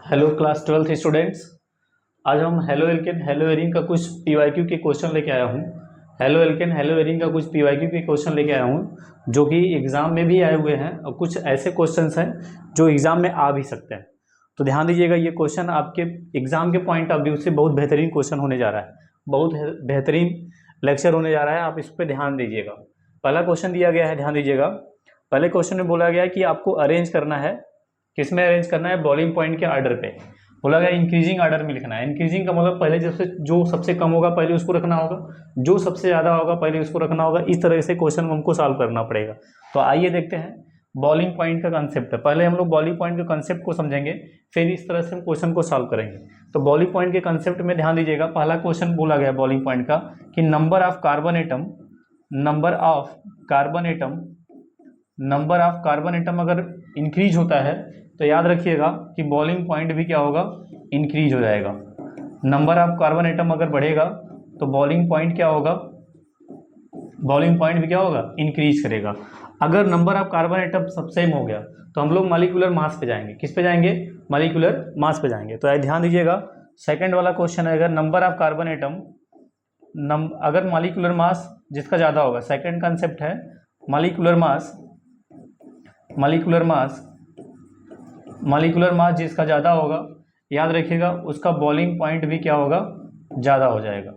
Hello class 12th students. आज हम halo alkane hello arene का कुछ पीवाईक्यू के क्वेश्चन लेके आया हूँ। हेलो एल्केन हेलो एरीन का कुछ पीवाईक्यू के क्वेश्चन लेके आया हूँ जो कि एग्ज़ाम में भी आए हुए हैं और कुछ ऐसे क्वेश्चंस हैं जो एग्ज़ाम में आ भी सकते हैं। तो ध्यान दीजिएगा, ये क्वेश्चन आपके एग्ज़ाम के पॉइंट ऑफ व्यू से बहुत बेहतरीन क्वेश्चन होने जा रहा है, बहुत बेहतरीन लेक्चर होने जा रहा है। आप इस पर ध्यान दीजिएगा। पहला क्वेश्चन दिया गया है, ध्यान दीजिएगा। पहले क्वेश्चन में बोला गया है कि आपको अरेंज करना है, किसमें अरेंज करना है, बॉलिंग पॉइंट के ऑर्डर पे। बोला गया इंक्रीजिंग ऑर्डर में लिखना है। इंक्रीजिंग का मतलब पहले जो सबसे कम होगा पहले उसको रखना होगा, जो सबसे ज़्यादा होगा पहले उसको रखना होगा। इस तरह से क्वेश्चन हमको सॉल्व करना पड़ेगा। तो आइए देखते हैं बॉलिंग पॉइंट का कंसेप्ट है। पहले हम लोग बॉलिंग पॉइंट के कंसेप्ट को समझेंगे, फिर इस तरह से हम क्वेश्चन को सॉल्व करेंगे। तो बॉलिंग पॉइंट के कंसेप्ट में ध्यान दीजिएगा। पहला क्वेश्चन बोला गया बॉलिंग पॉइंट का कि नंबर ऑफ कार्बन एटम अगर इंक्रीज होता है तो याद रखिएगा कि बॉलिंग पॉइंट भी क्या होगा, इंक्रीज हो जाएगा। नंबर ऑफ कार्बन एटम अगर बढ़ेगा तो बॉलिंग पॉइंट क्या होगा, बॉलिंग पॉइंट भी क्या होगा, इंक्रीज करेगा। अगर नंबर ऑफ कार्बन एटम सब सेम हो गया तो हम लोग मॉलिक्यूलर मास पे जाएंगे। किस पे जाएंगे, मॉलिक्यूलर मास पे जाएंगे। तो ध्यान दीजिएगा, सेकंड वाला क्वेश्चन है, अगर नंबर ऑफ कार्बन एटम अगर मॉलिक्यूलर मास जिसका ज़्यादा होगा, सेकंड कंसेप्ट है मॉलिक्यूलर मास जिसका ज़्यादा होगा, याद रखिएगा उसका बॉलिंग पॉइंट भी क्या होगा, ज़्यादा हो जाएगा।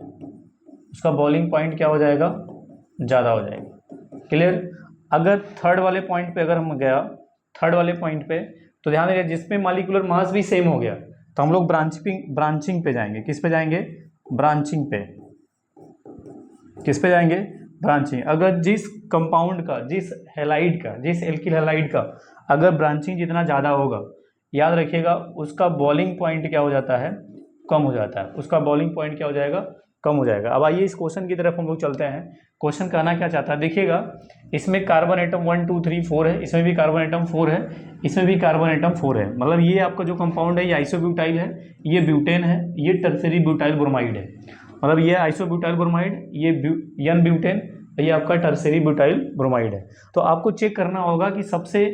उसका बॉलिंग पॉइंट क्या हो जाएगा, ज़्यादा हो जाएगा। क्लियर। अगर थर्ड वाले पॉइंट पे अगर हम गया, थर्ड वाले पॉइंट पे, तो ध्यान रखिएगा जिसमें मॉलिक्यूलर मास भी सेम हो गया तो हम लोग ब्रांचिंग पे जाएंगे। किस पे जाएंगे, ब्रांचिंग पे। किस पे जाएंगे, ब्रांचिंग। अगर जिस कंपाउंड का, जिस हैलाइड का, जिस एल्किल हैलाइड का अगर ब्रांचिंग जितना ज़्यादा होगा, याद रखिएगा उसका बॉलिंग पॉइंट क्या हो जाता है, कम हो जाता है। उसका बॉलिंग पॉइंट क्या हो जाएगा, कम हो जाएगा। अब आइए इस क्वेश्चन की तरफ हम लोग चलते हैं। क्वेश्चन कहना क्या चाहता है, देखिएगा इसमें कार्बन एटम 1 2 3 4 है, इसमें भी कार्बन एटम 4 है, इसमें भी कार्बन एटम 4 है। मतलब ये आपका जो कंपाउंड है ये आइसोब्यूटाइल है, ये ब्यूटेन है, ये टर्सरी ब्यूटाइल ब्रोमाइड है। मतलब ये आइसोब्यूटाइल ब्रोमाइड, ये एन ब्यूटेन, ये आपका टर्सरी ब्यूटाइल ब्रोमाइड है। तो आपको चेक करना होगा कि सबसे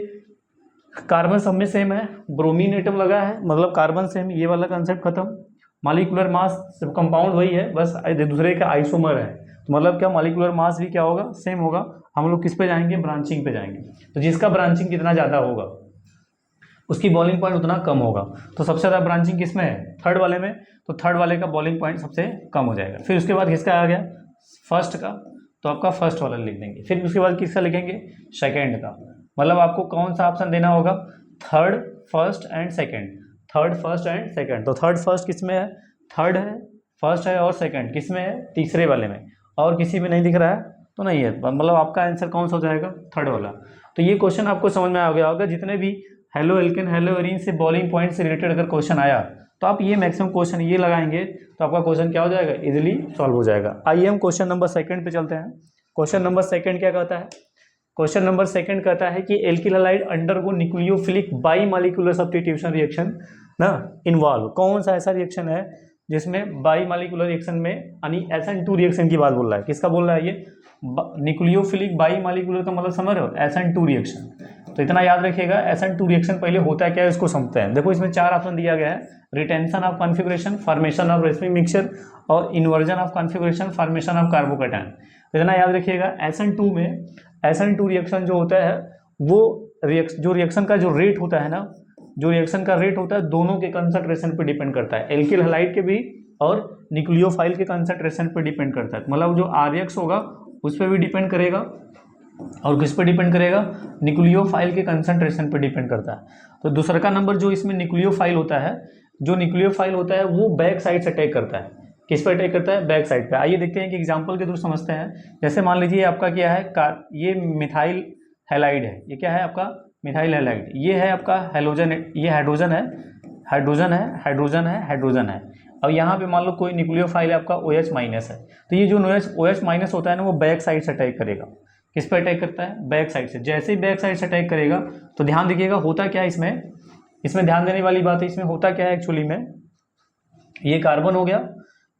कार्बन सब में सेम है, ब्रोमीन एटम लगा है, मतलब कार्बन सेम, ये वाला कंसेप्ट खत्म। मॉलिक्यूलर मास कंपाउंड वही है, बस दूसरे का आइसोमर है। तो मतलब क्या, मॉलिक्यूलर मास भी क्या होगा, सेम होगा। हम लोग किस पे जाएंगे, ब्रांचिंग पे जाएंगे। तो जिसका ब्रांचिंग कितना ज़्यादा होगा उसकी बॉलिंग पॉइंट उतना कम होगा। तो सबसे ज़्यादा ब्रांचिंग किस में है, थर्ड वाले में। तो थर्ड वाले का बॉलिंग पॉइंट सबसे कम हो जाएगा। फिर उसके बाद किसका आ गया, फर्स्ट का, तो आपका फर्स्ट वाला लिख देंगे। फिर उसके बाद किसका लिखेंगे, सेकेंड का। मतलब आपको कौन सा ऑप्शन देना होगा, third, first and second. Third, first and second. तो थर्ड फर्स्ट किस में है, थर्ड है, फर्स्ट है, और सेकेंड किस में है, तीसरे वाले में। और किसी में नहीं दिख रहा है तो नहीं है, मतलब आपका आंसर कौन सा हो जाएगा, थर्ड वाला। तो ये क्वेश्चन आपको समझ में आ गया होगा। जितने भी हेलो एल्केन हेलो एरीन से बॉलिंग पॉइंट से रिलेटेड अगर क्वेश्चन आया तो आप ये मैक्सिमम क्वेश्चन ये लगाएंगे तो आपका क्वेश्चन क्या हो जाएगा, इजीली सॉल्व हो जाएगा। आइए हम क्वेश्चन नंबर सेकंड पे चलते हैं। क्वेश्चन नंबर सेकंड क्या कहता है, क्वेश्चन नंबर सेकंड कहता है कि alkyl halide undergo nucleophilic by molecular substitution reaction ना इन्वॉल्व। कौन सा ऐसा रिएक्शन है जिसमें बाई मॉलिक्यूलर रिएक्शन में, यानी SN2 रिएक्शन की बात बोल रहा है। किसका बोल रहा है ये, न्यूक्लियोफिलिक बाई मॉलिक्यूलर का मतलब समझ रहे हो, SN2 रिएक्शन। तो इतना याद रखिएगा, SN2 रिएक्शन पहले होता है क्या है इसको समझते हैं। देखो इसमें 4 ऑप्शन दिया गया है, retention of configuration, formation of racemic mixture और inversion of configuration, formation of carbocation. इतना याद रखिएगा, SN2 रिएक्शन जो होता है वो जो रिएक्शन का जो रेट होता है ना, जो रिएक्शन का रेट होता है दोनों के कंसंट्रेशन पे डिपेंड करता है, एल्किल हैलाइड के भी और न्यूक्लियोफाइल के कंसंट्रेशन पे डिपेंड करता है। मतलब जो RX होगा उस पर भी डिपेंड करेगा और किस पे डिपेंड करेगा, न्यूक्लियोफाइल के कंसंट्रेशन पे डिपेंड करता है। तो दूसरा का नंबर जो इसमें न्यूक्लियोफाइल होता है, जो न्यूक्लियोफाइल होता है वो बैक साइड से अटैक करता है। किस पर अटैक करता है, बैक साइड पे। आइए देखते हैं कि एग्जांपल के थ्रू समझते हैं। जैसे मान लीजिए आपका क्या है, ये मिथाइल हैलाइड है, ये क्या है आपका, मिथाइल हैलाइड। ये है आपका हैलोजन, ये हाइड्रोजन है, हाइड्रोजन है, हाइड्रोजन है, हाइड्रोजन है। अब यहाँ पे मान लो कोई न्यूक्लियोफाइल है आपका OH माइनस है, तो ये जो OH माइनस होता है ना वो बैक साइड से अटैक करेगा। किस पर अटैक करता है, बैक साइड से। जैसे ही बैक साइड से अटैक करेगा तो ध्यान देखिएगा होता क्या है इसमें ध्यान देने वाली बात है। इसमें होता क्या है एक्चुअली में, ये कार्बन हो गया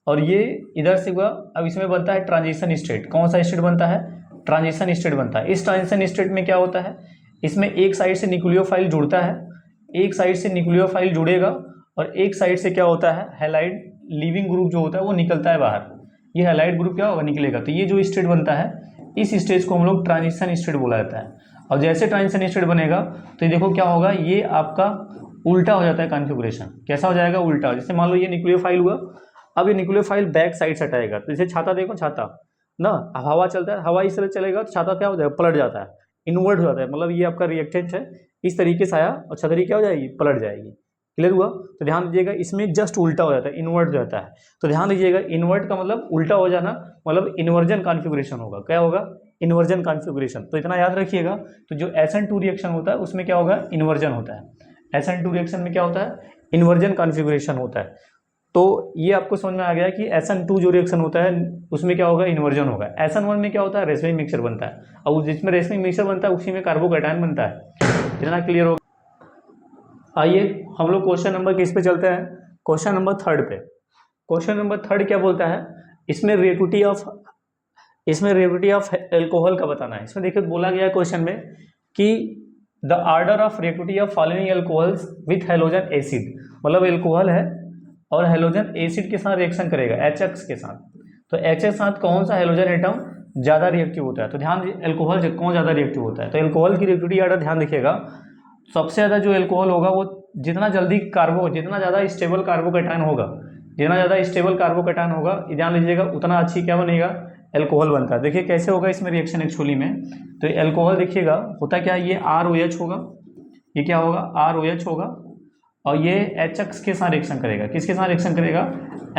और ये इधर से हुआ। अब इसमें बनता है ट्रांजिशन स्टेट। कौन सा स्टेट बनता है, ट्रांजिशन स्टेट बनता है। इस ट्रांजिशन स्टेट में क्या होता है, इसमें एक साइड से न्यूक्लियोफाइल जुड़ता है, एक साइड से न्यूक्लियोफाइल जुड़ेगा और एक साइड से क्या होता है, हैलाइड लीविंग ग्रुप जो होता है वो निकलता है बाहर। ये हैलाइड ग्रुप क्या होगा, निकलेगा। तो ये जो स्टेट बनता है, इस स्टेज को हम लोग ट्रांजिशन स्टेट बोला जाता है। और जैसे ट्रांजिशन स्टेट बनेगा तो ये देखो क्या होगा, ये आपका उल्टा हो जाता है कॉन्फ़िगरेशन। कैसा हो जाएगा, उल्टा। जैसे मान लो ये न्यूक्लियोफाइल हुआ, अब ये न्यूक्लियोफाइल बैक साइड से हटाएगा। तो जैसे छाता देखो, छाता ना, हवा चलता है, हवा इस तरह चलेगा तो छाता क्या हो जाएगा, पलट जाता है, इनवर्ट हो जाता है। मतलब ये आपका रिएक्टेंट है, इस तरीके से आया और छतरी क्या हो जाएगी, पलट जाएगी। क्लियर हुआ। तो ध्यान दीजिएगा, इसमें जस्ट उल्टा हो जाता है, इन्वर्ट हो जाता है। तो ध्यान दीजिएगा, इन्वर्ट का मतलब उल्टा हो जाना, मतलब इन्वर्जन कॉन्फ़िगरेशन होगा। क्या होगा, इन्वर्जन कॉन्फ़िगरेशन। तो इतना याद रखिएगा। तो जो SN2 रिएक्शन होता है उसमें क्या होगा, इन्वर्जन होता है। SN2 रिएक्शन में क्या होता है, इन्वर्जन कॉन्फ़िगरेशन होता है। तो ये आपको समझ में आ गया कि SN2 जो रिएक्शन होता है उसमें क्या होगा, इन्वर्जन होगा। SN1 में क्या होता है, रेशमिक मिक्सचर बनता है, और जिसमें रेशमिक मिक्सचर बनता है उसी में कार्बोकैटायन बनता है। इतना क्लियर होगा। आइए हम लोग क्वेश्चन नंबर किस पे चलते हैं, क्वेश्चन नंबर 3 पे। क्वेश्चन नंबर 3 क्या बोलता है, इसमें रिएक्टिविटी ऑफ एल्कोहल का बताना है। इसमें देखिए बोला गया है क्वेश्चन में कि the order of reactivity of following alcohols with halogen acid. मतलब एल्कोहल है और हैलोजन एसिड के साथ रिएक्शन करेगा, HX के साथ। तो HX के साथ कौन सा हैलोजन एटम ज़्यादा रिएक्टिव होता है। तो ध्यान, एल्कोहल से कौन ज़्यादा रिएक्टिव होता है। तो एल्कोहल की रिएक्टिविटी ऑर्डर ध्यान रखिएगा, सबसे ज़्यादा जो एल्कोहल होगा वो जितना ज़्यादा स्टेबल कार्बोकैटायन होगा, ध्यान लीजिएगा, उतना अच्छी क्या बनेगा, एल्कोहल बनता है। देखिए कैसे होगा इसमें रिएक्शन एक्चुअली में। तो एल्कोहल देखिएगा होता क्या है, ये ROH होगा, ये क्या होगा, ROH होगा, और ये HX के साथ रिएक्शन करेगा। किसके साथ रिएक्शन करेगा,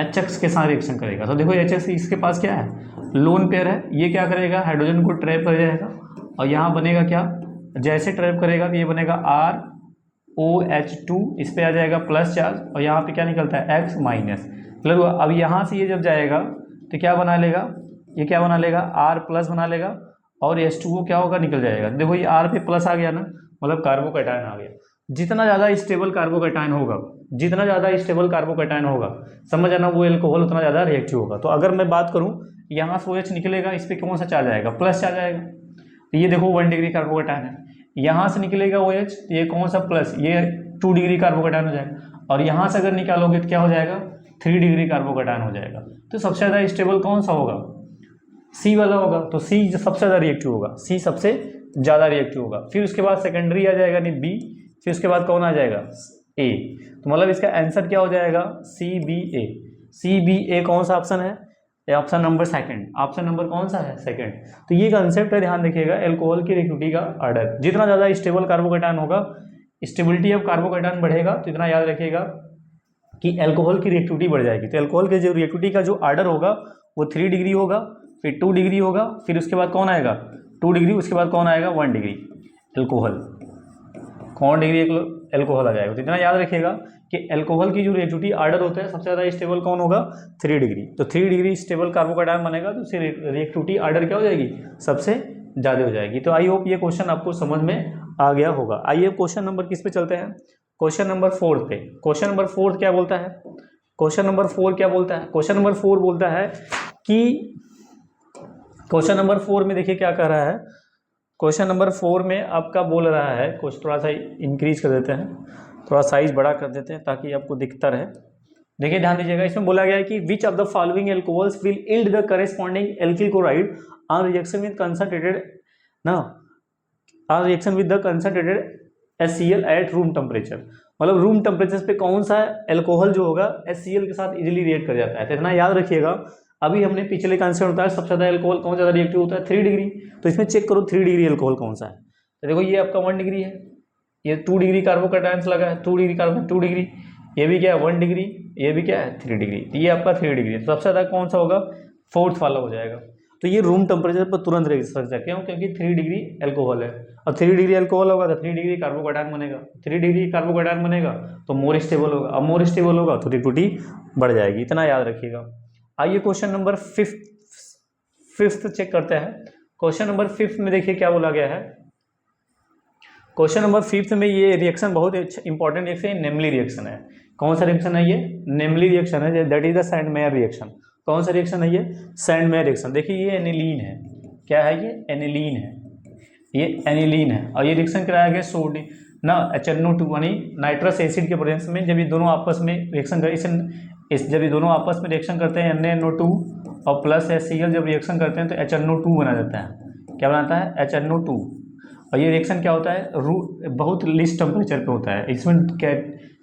HX के साथ रिएक्शन करेगा। तो देखो HX इसके पास क्या है, लोन पेयर है, ये क्या करेगा, हाइड्रोजन को ट्रैप कर जाएगा, और यहाँ बनेगा क्या, जैसे ट्रैप करेगा तो ये बनेगा ROH2, इस पे आ जाएगा प्लस चार्ज, और यहाँ पे क्या निकलता है, X माइनस। मतलब अब यहाँ से ये जब जाएगा तो क्या बना लेगा, ये क्या बना लेगा, R प्लस बना लेगा, और H2O क्या होगा, निकल जाएगा। देखो ये R पे प्लस आ गया ना, मतलब कार्बोकैटायन आ गया। जितना ज़्यादा स्टेबल कार्बोकैटायन होगा, समझ आना, वो एल्कोहल उतना ज़्यादा रिएक्टिव होगा। तो अगर मैं बात करूँ, यहाँ से OH निकलेगा, इस पर कौन सा चार्ज आएगा, प्लस चार्ज आएगा। तो ये देखो 1 डिग्री कार्बोकैटायन है, यहाँ से निकलेगा OH, तो ये कौन सा प्लस, ये 2 डिग्री कार्बोकैटायन हो जाएगा, और यहाँ से अगर निकालोगे तो क्या हो जाएगा, 3 डिग्री कार्बोकैटायन हो जाएगा। तो सबसे ज़्यादा स्टेबल कौन सा होगा, C वाला होगा। तो C सबसे ज़्यादा रिएक्टिव होगा, C सबसे ज़्यादा रिएक्टिव होगा। फिर उसके बाद सेकेंडरी आ जाएगा नहीं B, फिर उसके बाद कौन आ जाएगा, A। तो मतलब इसका आंसर क्या हो जाएगा, CBA कौन सा ऑप्शन है, option number second. Option number कौन सा है, सेकंड। तो ये कंसेप्ट है, ध्यान रखिएगा, एल्कोहल की रिएक्टिविटी का ऑर्डर। जितना ज़्यादा स्टेबल कार्बोकैटायन होगा, स्टेबिलिटी ऑफ कार्बोकैटायन बढ़ेगा, तो इतना याद रखिएगा कि एल्कोहल की रिएक्टिविटी बढ़ जाएगी। तो एल्कोहल के जो रिएक्टिविटी का जो ऑर्डर होगा वो 3 डिग्री होगा, फिर 2 डिग्री होगा, फिर उसके बाद कौन आएगा, 2 डिग्री, उसके बाद कौन आएगा, 1 डिग्री एल्कोहल, कौन डिग्री एल्कोहल आ जाएगा। तो इतना याद रखिएगा कि एल्कोहल की जो रिएक्टिविटी ऑर्डर होता है, सबसे ज़्यादा स्टेबल कौन होगा, 3 डिग्री। तो 3 डिग्री स्टेबल कार्बोकैटायन बनेगा, तो उससे रिएक्टिविटी ऑर्डर क्या हो जाएगी, सबसे ज़्यादा हो जाएगी। तो आई होप ये क्वेश्चन आपको समझ में आ गया होगा। आइए क्वेश्चन नंबर किस पे चलते हैं, क्वेश्चन नंबर 4 पे। क्वेश्चन नंबर 4 क्या बोलता है, क्वेश्चन नंबर 4 क्या बोलता है, क्वेश्चन नंबर 4 बोलता है कि क्वेश्चन नंबर 4 में देखिए क्या कह रहा है। क्वेश्चन नंबर 4 में आपका बोल रहा है, कुछ थोड़ा सा इंक्रीज कर देते हैं, थोड़ा साइज बड़ा कर देते हैं ताकि आपको दिखता रहे। देखिए ध्यान दीजिएगा, इसमें बोला गया है कि which of the following alcohols will yield the corresponding alkyl chloride on reaction with concentrated HCl at room temperature. मतलब रूम टेम्परेचर पे कौन सा एल्कोहल जो होगा HCl के साथ इजीली रिएक्ट कर जाता है। तो इतना याद रखिएगा, अभी हमने पिछले कंसेप्ट बताया सबसे ज़्यादा एल्कोहल कौन ज़्यादा रिएक्टिव होता है, 3 डिग्री। तो इसमें चेक करो 3 डिग्री एल्कोहल कौन सा है। तो देखो ये आपका 1 डिग्री है, ये 2 डिग्री कार्बोकैटायंस लगा है, 2 डिग्री कार्बन 2 डिग्री, ये भी क्या है 1 डिग्री, ये भी क्या है 3 डिग्री। तो ये आपका 3 डिग्री। तो सबसे ज़्यादा कौन सा होगा, 4th वाला हो जाएगा। तो ये रूम टेम्परेचर पर तुरंत रिएक्ट सकता है, क्यों, क्योंकि 3 डिग्री एल्कोहल है, और 3 डिग्री एल्कोहल होगा तो 3 डिग्री कार्बोकैटायन बनेगा, 3 डिग्री कार्बोकैटायन बनेगा तो मोर स्टेबल होगा, अब मोर स्टेबल होगा तो रिएक्टिविटी बढ़ जाएगी। इतना याद रखिएगा। आइए क्वेश्चन नंबर 5th चेक करते हैं। क्वेश्चन नंबर 5 में देखिए क्या बोला गया है। क्वेश्चन नंबर 5 में ये रिएक्शन बहुत इंपॉर्टेंट रिएक्शन, नेमली रिएक्शन है। कौन सा रिएक्शन है ये, नेमली रिएक्शन है, that is the Sandmeyer reaction. कौन सा रिएक्शन है ये, सैंडमेयर रिएक्शन। देखिए ये एनिलीन है, क्या है ये, एनिलीन है, ये एनिलीन है, और ये रिएक्शन कराया गया ना HNO2 यानी नाइट्रस एसिड के प्रेजेंस में जब ये दोनों आपस में रिएक्शन कर जब ये दोनों आपस में रिएक्शन करते हैं NaNO2 और प्लस HCl जब रिएक्शन करते हैं तो HNO2 बना जाता है। क्या बनाता है? HNO2। और ये रिएक्शन क्या होता है? बहुत लीस्ट टेम्परेचर पे होता है। इसमें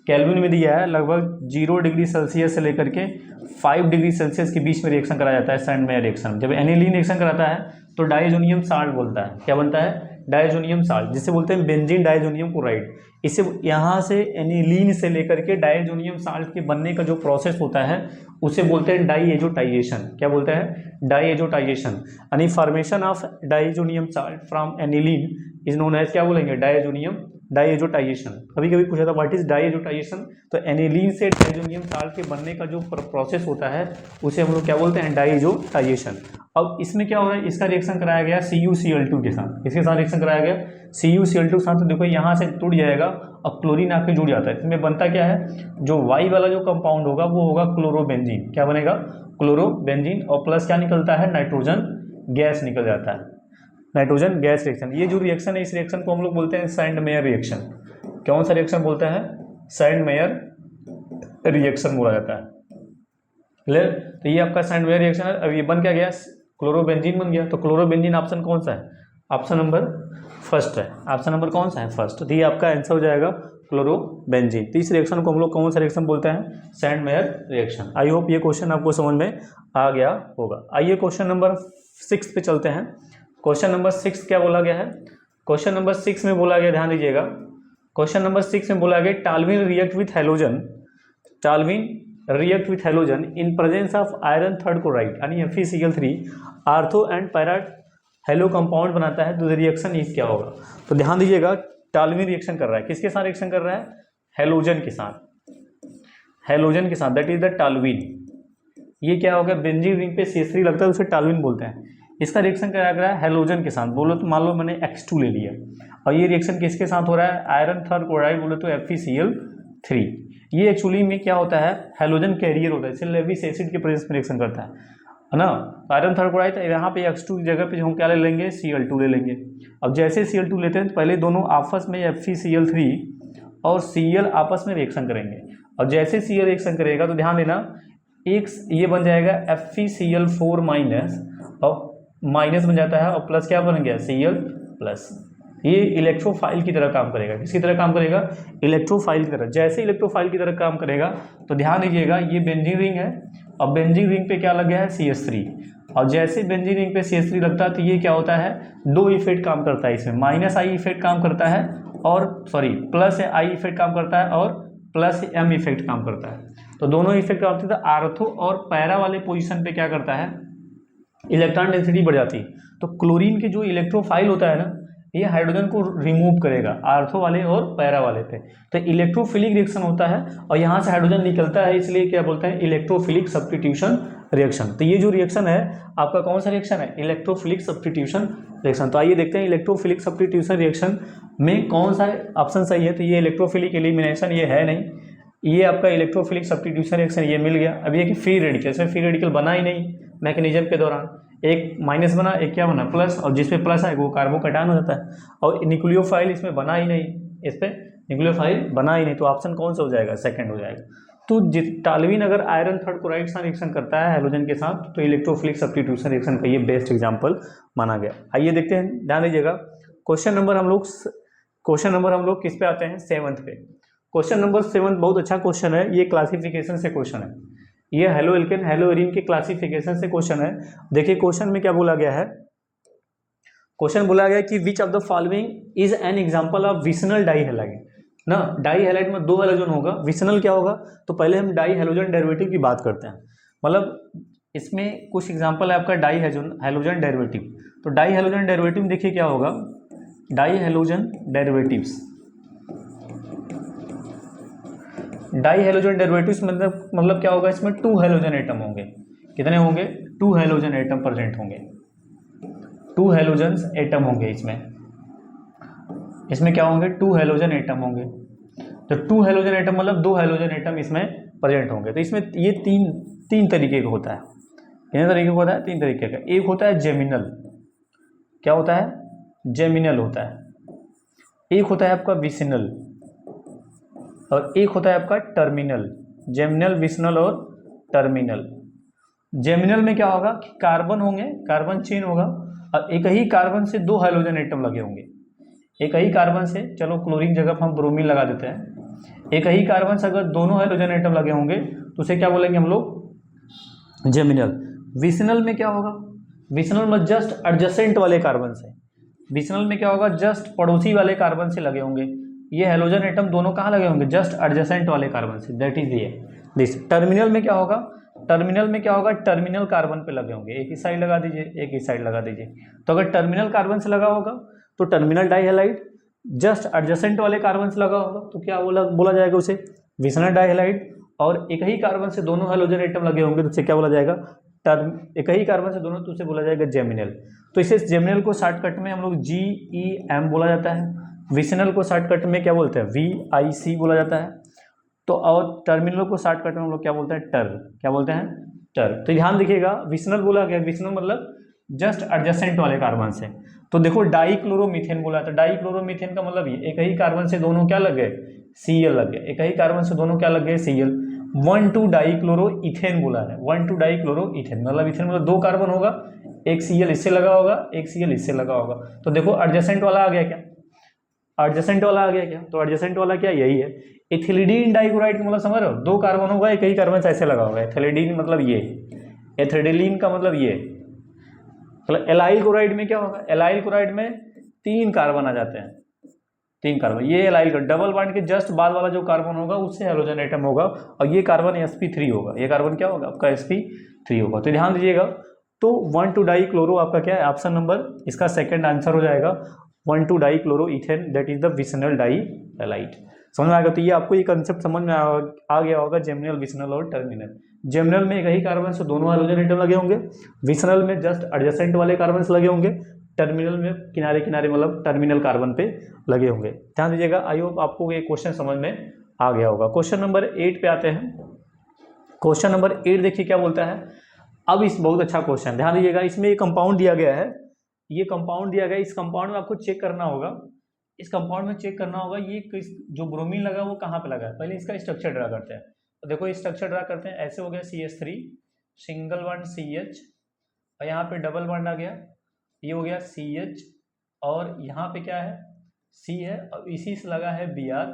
केल्विन में दिया है लगभग 0 डिग्री सेल्सियस से लेकर के 5 डिग्री सेल्सियस के बीच में रिएक्शन कराया जाता है सैंडमेयर रिएक्शन। जब एनिलीन रिएक्शन कराता है तो डाइजोनियम साल्ट बोलता है। क्या बनता है? डाइजोनियम साल्ट, जिसे बोलते हैं बेंजीन डाइजोनियम क्लोराइड। इसे यहाँ से एनिलीन से लेकर के डाइजोनियम साल्ट के बनने का जो प्रोसेस होता है उसे बोलते हैं डाइएजोटाइजेशन। क्या बोलते हैं? डाइएजोटाइजेशन। यानी formation of diazonium salt from aniline is known as, क्या बोलेंगे? डाइएजोटाइजेशन। कभी कभी पूछा था व्हाट इज डाइएजोटाइजेशन, तो एनिलीन से डाइजोनियम साल्ट के बनने का जो प्रोसेस होता है उसे हम लोग क्या बोलते हैं? डाइएजोटाइजेशन। अब इसमें क्या हो रहा है? इसका रिएक्शन कराया गया CuCl2 के साथ। इसके साथ रिएक्शन कराया गया CuCl2 के साथ। तो देखो यहाँ से टूट जाएगा और क्लोरीन आके जुड़ जाता है। इसमें बनता क्या है? जो Y वाला जो कंपाउंड होगा वो होगा क्लोरोबेंजीन। क्या बनेगा? क्लोरोबेंजीन। और प्लस क्या निकलता है? नाइट्रोजन गैस निकल जाता है, नाइट्रोजन गैस रिएक्शन। ये जो रिएक्शन है इस रिएक्शन को हम लोग बोलते हैं सैंडमेयर रिएक्शन। कौन सा रिएक्शन बोलते हैं? सैंडमेयर रिएक्शन बोला जाता है। क्लियर? तो ये आपका सैंडमेयर रिएक्शन है। अब ये बन क्या गया? क्लोरोबेंजीन बन गया। तो क्लोरोबेंजीन ऑप्शन कौन सा है? ऑप्शन नंबर फर्स्ट है। ऑप्शन नंबर कौन सा है? फर्स्ट। तो ये आपका आंसर हो जाएगा क्लोरोबेंजीन। तो इस रिएक्शन को हम लोग कौन सा रिएक्शन बोलते हैं? Sandmeyer reaction. आई होप ये क्वेश्चन आपको समझ में आ गया होगा। आइए क्वेश्चन नंबर 6 पे चलते हैं। क्वेश्चन नंबर 6 क्या बोला गया है? क्वेश्चन नंबर 6 में बोला गया, ध्यान दीजिएगा, क्वेश्चन नंबर 6 में बोला गया toluene react with halogen, toluene react with halogen in presence of iron third chloride यानी FeCl3 ortho and para hello compound बनाता है। तो रिएक्शन इस क्या होगा? तो ध्यान दीजिएगा, टॉल्यूइन रिएक्शन कर रहा है, किसके साथ रिएक्शन कर रहा है? हैलोजन के साथ, हैलोजन के साथ, दैट इज द टॉल्यूइन। ये क्या होगा? बेंजीन रिंग पे CH3 लगता है, उसे टॉल्यूइन बोलते हैं। इसका रिएक्शन कराया गया है हैलोजन के साथ। बोलो तो मान लो मैंने X2 ले लिया और ये रिएक्शन किसके साथ हो रहा है? आयरन थर्ड क्लोराइड, बोले तो FeCl3। ये एक्चुअली में क्या होता है? हैलोजन कैरियर होता है, इसलिए लेविस एसिड के प्रेजेंस में रिएक्शन करता है ना। आयरन थर्ड क्लोराइड, तो यहाँ पे X2 की जगह पे हम क्या ले लेंगे? Cl2 ले लेंगे। अब जैसे Cl2 लेते हैं तो पहले दोनों आपस में FeCl3 और Cl आपस में रिएक्शन करेंगे। और जैसे Cl रिएक्शन करेगा तो ध्यान देना, एक ये बन जाएगा FeCl4 माइनस और माइनस बन जाता है और प्लस क्या बन गया? Cl plus. ये इलेक्ट्रोफाइल की तरह काम करेगा। किसकी तरह काम करेगा? इलेक्ट्रोफाइल की तरह। जैसे इलेक्ट्रोफाइल की तरह काम करेगा तो ध्यान दीजिएगा, ये बेंजीन रिंग है और बेंजीन रिंग पे क्या लग गया है? CH3। और जैसे बेंजीन रिंग पे CH3 लगता है तो ये क्या होता है? दो इफेक्ट काम करता है इसमें, माइनस I इफेक्ट काम करता है और प्लस I इफेक्ट काम करता है और प्लस M इफेक्ट काम करता है। तो दोनों इफेक्ट काम करते हैं। आर्थो और पैरा वाले पोजिशन पे क्या करता है? इलेक्ट्रॉन डेंसिटी बढ़ जाती है। तो क्लोरीन के जो इलेक्ट्रोफाइल होता है ना, ये हाइड्रोजन को रिमूव करेगा आर्थो वाले और पैरा वाले पे। तो इलेक्ट्रोफिलिक रिएक्शन होता है और यहाँ से हाइड्रोजन निकलता है, इसलिए क्या बोलते हैं? Electrophilic substitution reaction. तो ये जो रिएक्शन है आपका कौन सा रिएक्शन है? Electrophilic substitution reaction. तो आइए देखते हैं इलेक्ट्रोफिलिक सब्स्टिट्यूशन रिएक्शन में कौन सा ऑप्शन सही है। तो ये इलेक्ट्रोफिलिक एलिमिनेशन ये है नहीं, ये आपका इलेक्ट्रोफिलिक सब्स्टिट्यूशन रिएक्शन ये मिल गया। अब ये कि फ्री रेडिकल, इसमें फ्री रेडिकल बना ही नहीं मैकेनिज्म के दौरान, एक माइनस बना, एक क्या बना? प्लस। और जिसपे प्लस है वो कार्बोकैटायन हो जाता है। और न्यूक्लियोफाइल इसमें बना ही नहीं, इस पर न्यूक्लियोफाइल बना ही नहीं। तो ऑप्शन कौन सा हो जाएगा? सेकंड हो जाएगा। तो टॉल्यूइन अगर आयरन थर्ड क्लोराइड से रिएक्शन करता है हैलोजन के साथ तो इलेक्ट्रोफिलिक सब्स्टिट्यूशन रिएक्शन का ये बेस्ट एग्जाम्पल माना गया। आइए देखते हैं, ध्यान दीजिएगा, क्वेश्चन नंबर हम लोग किस पे आते हैं? 7th पे। क्वेश्चन नंबर 7 बहुत अच्छा क्वेश्चन है, ये क्लासिफिकेशन से क्वेश्चन है, ये हेलो एल्केन हेलो एरीन के क्लासिफिकेशन से क्वेश्चन है। देखिए क्वेश्चन में क्या बोला गया है? क्वेश्चन बोला गया कि which of the following is an example of vicinal dihalide ना। डाइहैलाइड में 2 हैलोजन होगा, विसनल क्या होगा? तो पहले हम डाइहैलोजन डेरिवेटिव की बात करते हैं। मतलब इसमें कुछ एग्जांपल है आपका डाइहैलोजन डेरिवेटिव। तो डाइहैलोजन डेरिवेटिव देखिए क्या होगा? डाइहैलोजन डेरिवेटिव्स, डाइहैलोजन डेरिवेटिव्स मतलब क्या होगा? इसमें 2 हैलोजन एटम होंगे। कितने होंगे? 2 हैलोजन एटम प्रेजेंट होंगे, 2 हैलोजन एटम होंगे इसमें क्या होंगे? 2 हैलोजन एटम होंगे। तो 2 हैलोजन एटम मतलब 2 हैलोजन एटम इसमें प्रेजेंट होंगे। तो इसमें ये तीन तरीके का होता है। कितने तरीके का होता है? 3 तरीके का। एक होता है जेमिनल, क्या होता है? जेमिनल होता है। एक होता है आपका विसिनल और एक होता है आपका टर्मिनल, जेमिनल, विसिनल और टर्मिनल। जेमिनल में क्या होगा कि कार्बन होंगे, कार्बन चेन होगा और एक ही कार्बन से दो हाइड्रोजन एटम लगे होंगे। एक ही कार्बन से, चलो क्लोरीन जगह पर हम ब्रोमीन लगा देते हैं, एक ही कार्बन से अगर दोनों हाइड्रोजन एटम लगे होंगे तो उसे क्या बोलेंगे हम लोग, जेमिनल। विसिनल में क्या होगा, विसिनल में जस्ट एडजेसेंट वाले कार्बन से, विसिनल में क्या होगा, जस्ट पड़ोसी वाले कार्बन से लगे होंगे। ये हेलोजन एटम दोनों कहाँ लगे होंगे, जस्ट एडजेसेंट वाले कार्बन से, दैट इज ये दिस। टर्मिनल में क्या होगा, टर्मिनल में क्या होगा, टर्मिनल कार्बन पे लगे होंगे, एक ही साइड लगा दीजिए, एक ही साइड लगा दीजिए। तो अगर टर्मिनल कार्बन से लगा होगा तो टर्मिनल डाइहैलाइड, जस्ट एडजेसेंट वाले कार्बन से लगा होगा तो क्या बोला जाएगा उसे, विसिनल डाइहैलाइड। और एक ही कार्बन से दोनों हेलोजन एटम लगे होंगे तो उसे क्या बोला जाएगा, एक ही कार्बन से दोनों, तो उसे बोला जाएगा जेमिनल। तो इसे जेमिनल को शॉर्टकट में हम लोग GEM बोला जाता है, विसिनल को शॉर्टकट में क्या बोलते हैं, VIC बोला जाता है। तो और टर्मिनल को शॉर्टकट में हम लोग क्या बोलते हैं, टर, क्या बोलते हैं, टर। तो ध्यान देखिएगा, विसिनल बोला गया, विसिनल मतलब जस्ट एडजेसेंट वाले कार्बन से। तो देखो डाइक्लोरोमीथेन बोला, तो डाइक्लोरोमीथेन का मतलब ये एक ही कार्बन से दोनों क्या लग गए, Cl लग गए, एक ही कार्बन से दोनों क्या लग गए, Cl। 1,2 डाइक्लोरो इथेन बोला है, 1,2 डाइक्लोरो इथेन मतलब इथेन मतलब दो कार्बन होगा, एक Cl इससे लगा होगा, एक Cl इससे लगा होगा। तो देखो एडजेसेंट वाला आ गया क्या, एडजेसेंट वाला आ गया क्या, तो एडजेसेंट वाला क्या, यही है। एथिलीडीन डाइक्लोराइड का मतलब समझ रहे हो, दो कार्बन होगा, एक ही कार्बन से ऐसे लगा होगा, एथिलीडीन मतलब ये, एथिलीडीन का मतलब ये। मतलब एलाइल क्लोराइड में क्या होगा, एलाइल क्लोराइड में 3 कार्बन आ जाते हैं, 3 कार्बन। ये एलाइल का डबल बॉन्ड के जस्ट बाद वाला जो कार्बन होगा उससे हेलोजन एटम होगा और ये कार्बन sp3 होगा, ये कार्बन क्या होगा आपका, sp3 होगा। तो ध्यान दीजिएगा, तो 1,2 डाइक्लोरो आपका क्या है, ऑप्शन नंबर इसका सेकंड आंसर हो जाएगा 1,2 dichloro ethane, that is the vicinal dihalide. समझ में आएगा, तो ये आपको ये कंसेप्ट समझ में आ गया होगा, जेमिनल, विसिनल और टर्मिनल। जेमिनल में एक ही कार्बन से दोनों हाइड्रोजन एटम लगे होंगे, विसिनल में जस्ट एडजेसेंट वाले कार्बन से लगे होंगे, टर्मिनल में किनारे किनारे मतलब टर्मिनल कार्बन पे लगे होंगे। ध्यान दीजिएगा, आई होप आपको ये क्वेश्चन समझ में आ गया होगा। क्वेश्चन नंबर 8 पे आते हैं। क्वेश्चन नंबर 8 देखिए क्या बोलता है। अब इस बहुत अच्छा क्वेश्चन, ध्यान दीजिएगा, इसमें ये कंपाउंड दिया गया है, ये कंपाउंड दिया गया, इस कंपाउंड में आपको चेक करना होगा, इस कंपाउंड में चेक करना होगा ये जो ब्रोमीन लगा वो कहाँ पे लगा है। पहले इसका स्ट्रक्चर ड्रा करते हैं। तो देखो स्ट्रक्चर ड्रा करते हैं, ऐसे हो गया CH3 सिंगल बॉन्ड CH और यहाँ पे डबल बॉन्ड आ गया, ये हो गया CH और यहाँ पे क्या है C है और इसी से लगा है Br,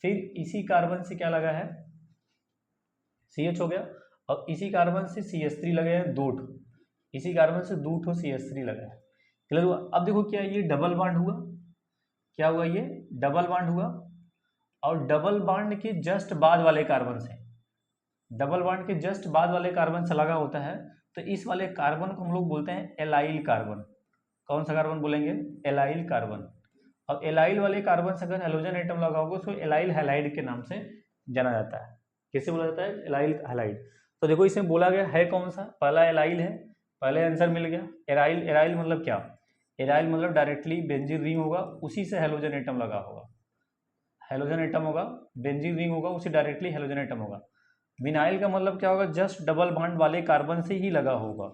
फिर इसी कार्बन से क्या लगा है CH हो गया और इसी कार्बन से CH3 लगे हैं 2 ठो, इसी कार्बन से 2 ठो CH3 लगा है। क्लियर हुआ। अब देखो क्या ये डबल बॉन्ड हुआ, क्या हुआ, ये डबल बॉन्ड हुआ और डबल बॉन्ड के जस्ट बाद वाले कार्बन से, डबल बॉन्ड के जस्ट बाद वाले कार्बन से लगा होता है, तो इस वाले कार्बन को हम लोग बोलते हैं एलाइल कार्बन। कौन सा कार्बन बोलेंगे, एलाइल कार्बन। और एलाइल वाले कार्बन से अगर हेलोजन एटम लगा होगा उसको एलाइल हैलाइड के नाम से जाना जाता है। कैसे बोला जाता है, एलाइल हैलाइड। तो देखो इसमें बोला गया है कौन सा, पहला एलाइल है, पहले आंसर मिल गया। एराइल, एराइल मतलब क्या, एराइल मतलब डायरेक्टली बेंजीन रिंग होगा, उसी से हेलोजन एटम लगा होगा, हेलोजन एटम होगा, बेंजीन रिंग होगा, उसी डायरेक्टली हेलोजन एटम होगा। विनाइल का मतलब क्या होगा, जस्ट डबल बॉन्ड वाले कार्बन से ही लगा होगा,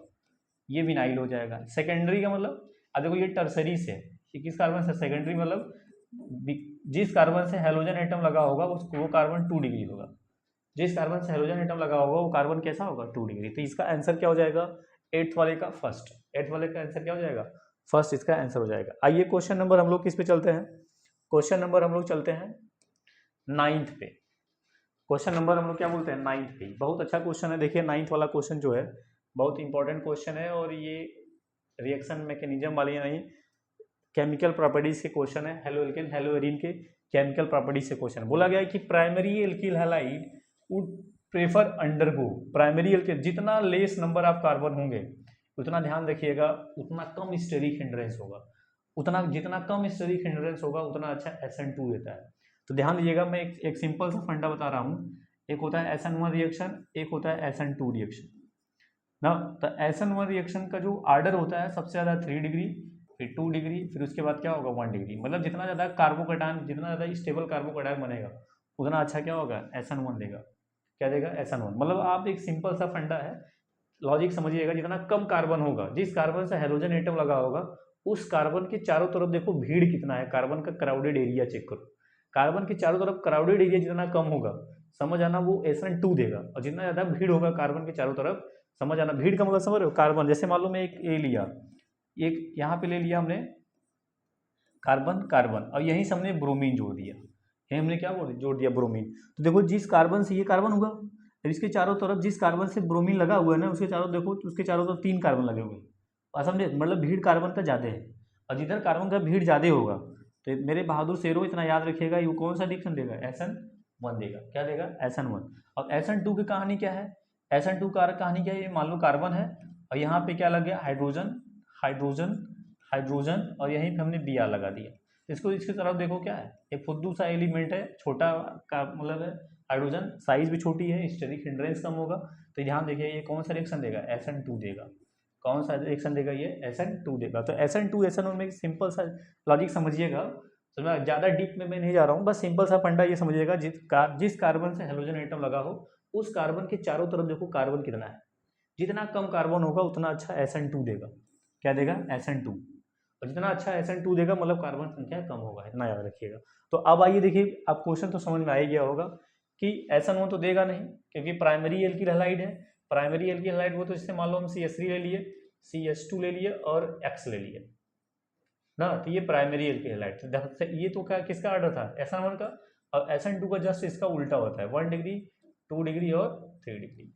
ये विनाइल हो जाएगा। सेकेंडरी का मतलब, अब देखो ये टर्सरी से, ये किस कार्बन से, सेकेंडरी मतलब जिस कार्बन से हेलोजन एटम लगा होगा उसको, वो कार्बन 2 डिग्री होगा, जिस कार्बन से हेलोजन एटम लगा होगा वो कार्बन कैसा होगा, 2 डिग्री। तो इसका आंसर क्या हो जाएगा, 8th वाले का फर्स्ट, 8th वाले का आंसर क्या हो जाएगा, फर्स्ट इसका आंसर हो जाएगा। आइए क्वेश्चन नंबर हम लोग किस पे चलते हैं, क्वेश्चन नंबर हम लोग चलते हैं 9th पे। क्वेश्चन नंबर हम लोग क्या बोलते हैं, 9th पे। बहुत अच्छा क्वेश्चन है, देखिए 9th वाला क्वेश्चन जो है बहुत इंपॉर्टेंट क्वेश्चन है और ये रिएक्शन मैकेनिज्म वाली नहीं, केमिकल प्रॉपर्टीज के क्वेश्चन है, हेलो एल्केन हेलो एरीन के केमिकल प्रॉपर्टीज से क्वेश्चन। बोला गया है कि primary alkyl halide would prefer undergo, primary alkyl जितना लेस नंबर ऑफ कार्बन होंगे उतना ध्यान रखिएगा उतना कम स्टेरिक हिंड्रेंस होगा, उतना जितना कम स्टेरिक हिंड्रेंस होगा उतना अच्छा SN2 देता है। तो ध्यान दीजिएगा, मैं एक सिंपल सा फंडा बता रहा हूँ, एक होता है SN1 रिएक्शन, एक होता है SN2 रिएक्शन ना। तो SN1 रिएक्शन का जो आर्डर होता है सबसे ज़्यादा 3 डिग्री, फिर 2 डिग्री, फिर उसके बाद क्या होगा 1 डिग्री। मतलब जितना ज़्यादा कार्बोकैटायन, जितना ज़्यादा स्टेबल कार्बोकैटायन बनेगा उतना अच्छा क्या होगा, SN1 देगा। क्या देगा, SN1। मतलब आप एक सिंपल सा फंडा है, लॉजिक समझिएगा, जितना कम कार्बन होगा, जिस कार्बन से हेलोजन एटम लगा होगा उस कार्बन के चारों तरफ देखो भीड़ कितना है, कार्बन का क्राउडेड एरिया चेक करो। कार्बन के चारों तरफ क्राउडेड एरिया जितना कम होगा, समझ आना वो SN2 देगा, और जितना ज्यादा भीड़ होगा कार्बन के चारों तरफ, समझ आना भीड़ का मतलब समझ रहे हो, कार्बन जैसे मान लो मैं एक ए लिया, एक यहाँ पे ले लिया हमने कार्बन कार्बन, और यहीं से हमने ब्रोमीन जोड़ दिया, यही हमने क्या जोड़ दिया ब्रोमीन। तो देखो जिस कार्बन से ये कार्बन होगा, और इसके चारों तरफ जिस कार्बन से ब्रोमीन लगा हुआ है ना, उसके चारों देखो उसके चारों तरफ 3 कार्बन लगे हुए हैं, और समझे मतलब भीड़ कार्बन का ज़्यादा है, और जिधर कार्बन का भीड़ ज़्यादा होगा तो मेरे बहादुर शेरों इतना याद रखिएगा, ये कौन सा रिएक्शन देगा, SN1 देगा। क्या देगा, SN1। और SN2 की कहानी क्या है, SN2 का कहानी क्या है, ये मान लो कार्बन है और यहाँ पे क्या लग गया, हाइड्रोजन हाइड्रोजन हाइड्रोजन, और यहीं पे हमने Br लगा दिया। इसको इसकी तरफ देखो क्या है, एक फुद्दू सा एलिमेंट है, छोटा का मतलब है हाइड्रोजन, साइज भी छोटी है, स्टेरिक हिंड्रेंस कम होगा। तो ध्यान देखिए ये कौन सा रिएक्शन देगा, SN2 देगा। कौन सा रिएक्शन देगा, ये SN2 देगा। तो SN2 SN1 में सिंपल सा लॉजिक समझिएगा, तो मैं ज़्यादा डीप में मैं नहीं जा रहा हूँ, बस सिंपल सा फंडा ये समझिएगा, जिस कार्बन से हेलोजन एटम लगा हो उस कार्बन के चारों तरफ देखो कार्बन कितना है, जितना कम कार्बन होगा उतना अच्छा SN2 देगा। क्या देगा, SN2। और जितना अच्छा SN2 देगा मतलब कार्बन संख्या कम होगा, इतना याद रखिएगा। तो अब आइए देखिए, आप क्वेश्चन तो समझ में आ ही गया होगा कि SN1 तो देगा नहीं, क्योंकि प्राइमरी एल्किल हैलाइड है। प्राइमरी एल्किल हैलाइड वो तो इससे मान लो हम CH3 ले लिए, CH2 ले लिए और X ले लिए ना, तो ये प्राइमरी एल्किल हैलाइड। ये तो क्या किसका ऑर्डर था, SN1 का, और SN2 का जस्ट इसका उल्टा होता है, 1 डिग्री 2 डिग्री और 3 डिग्री,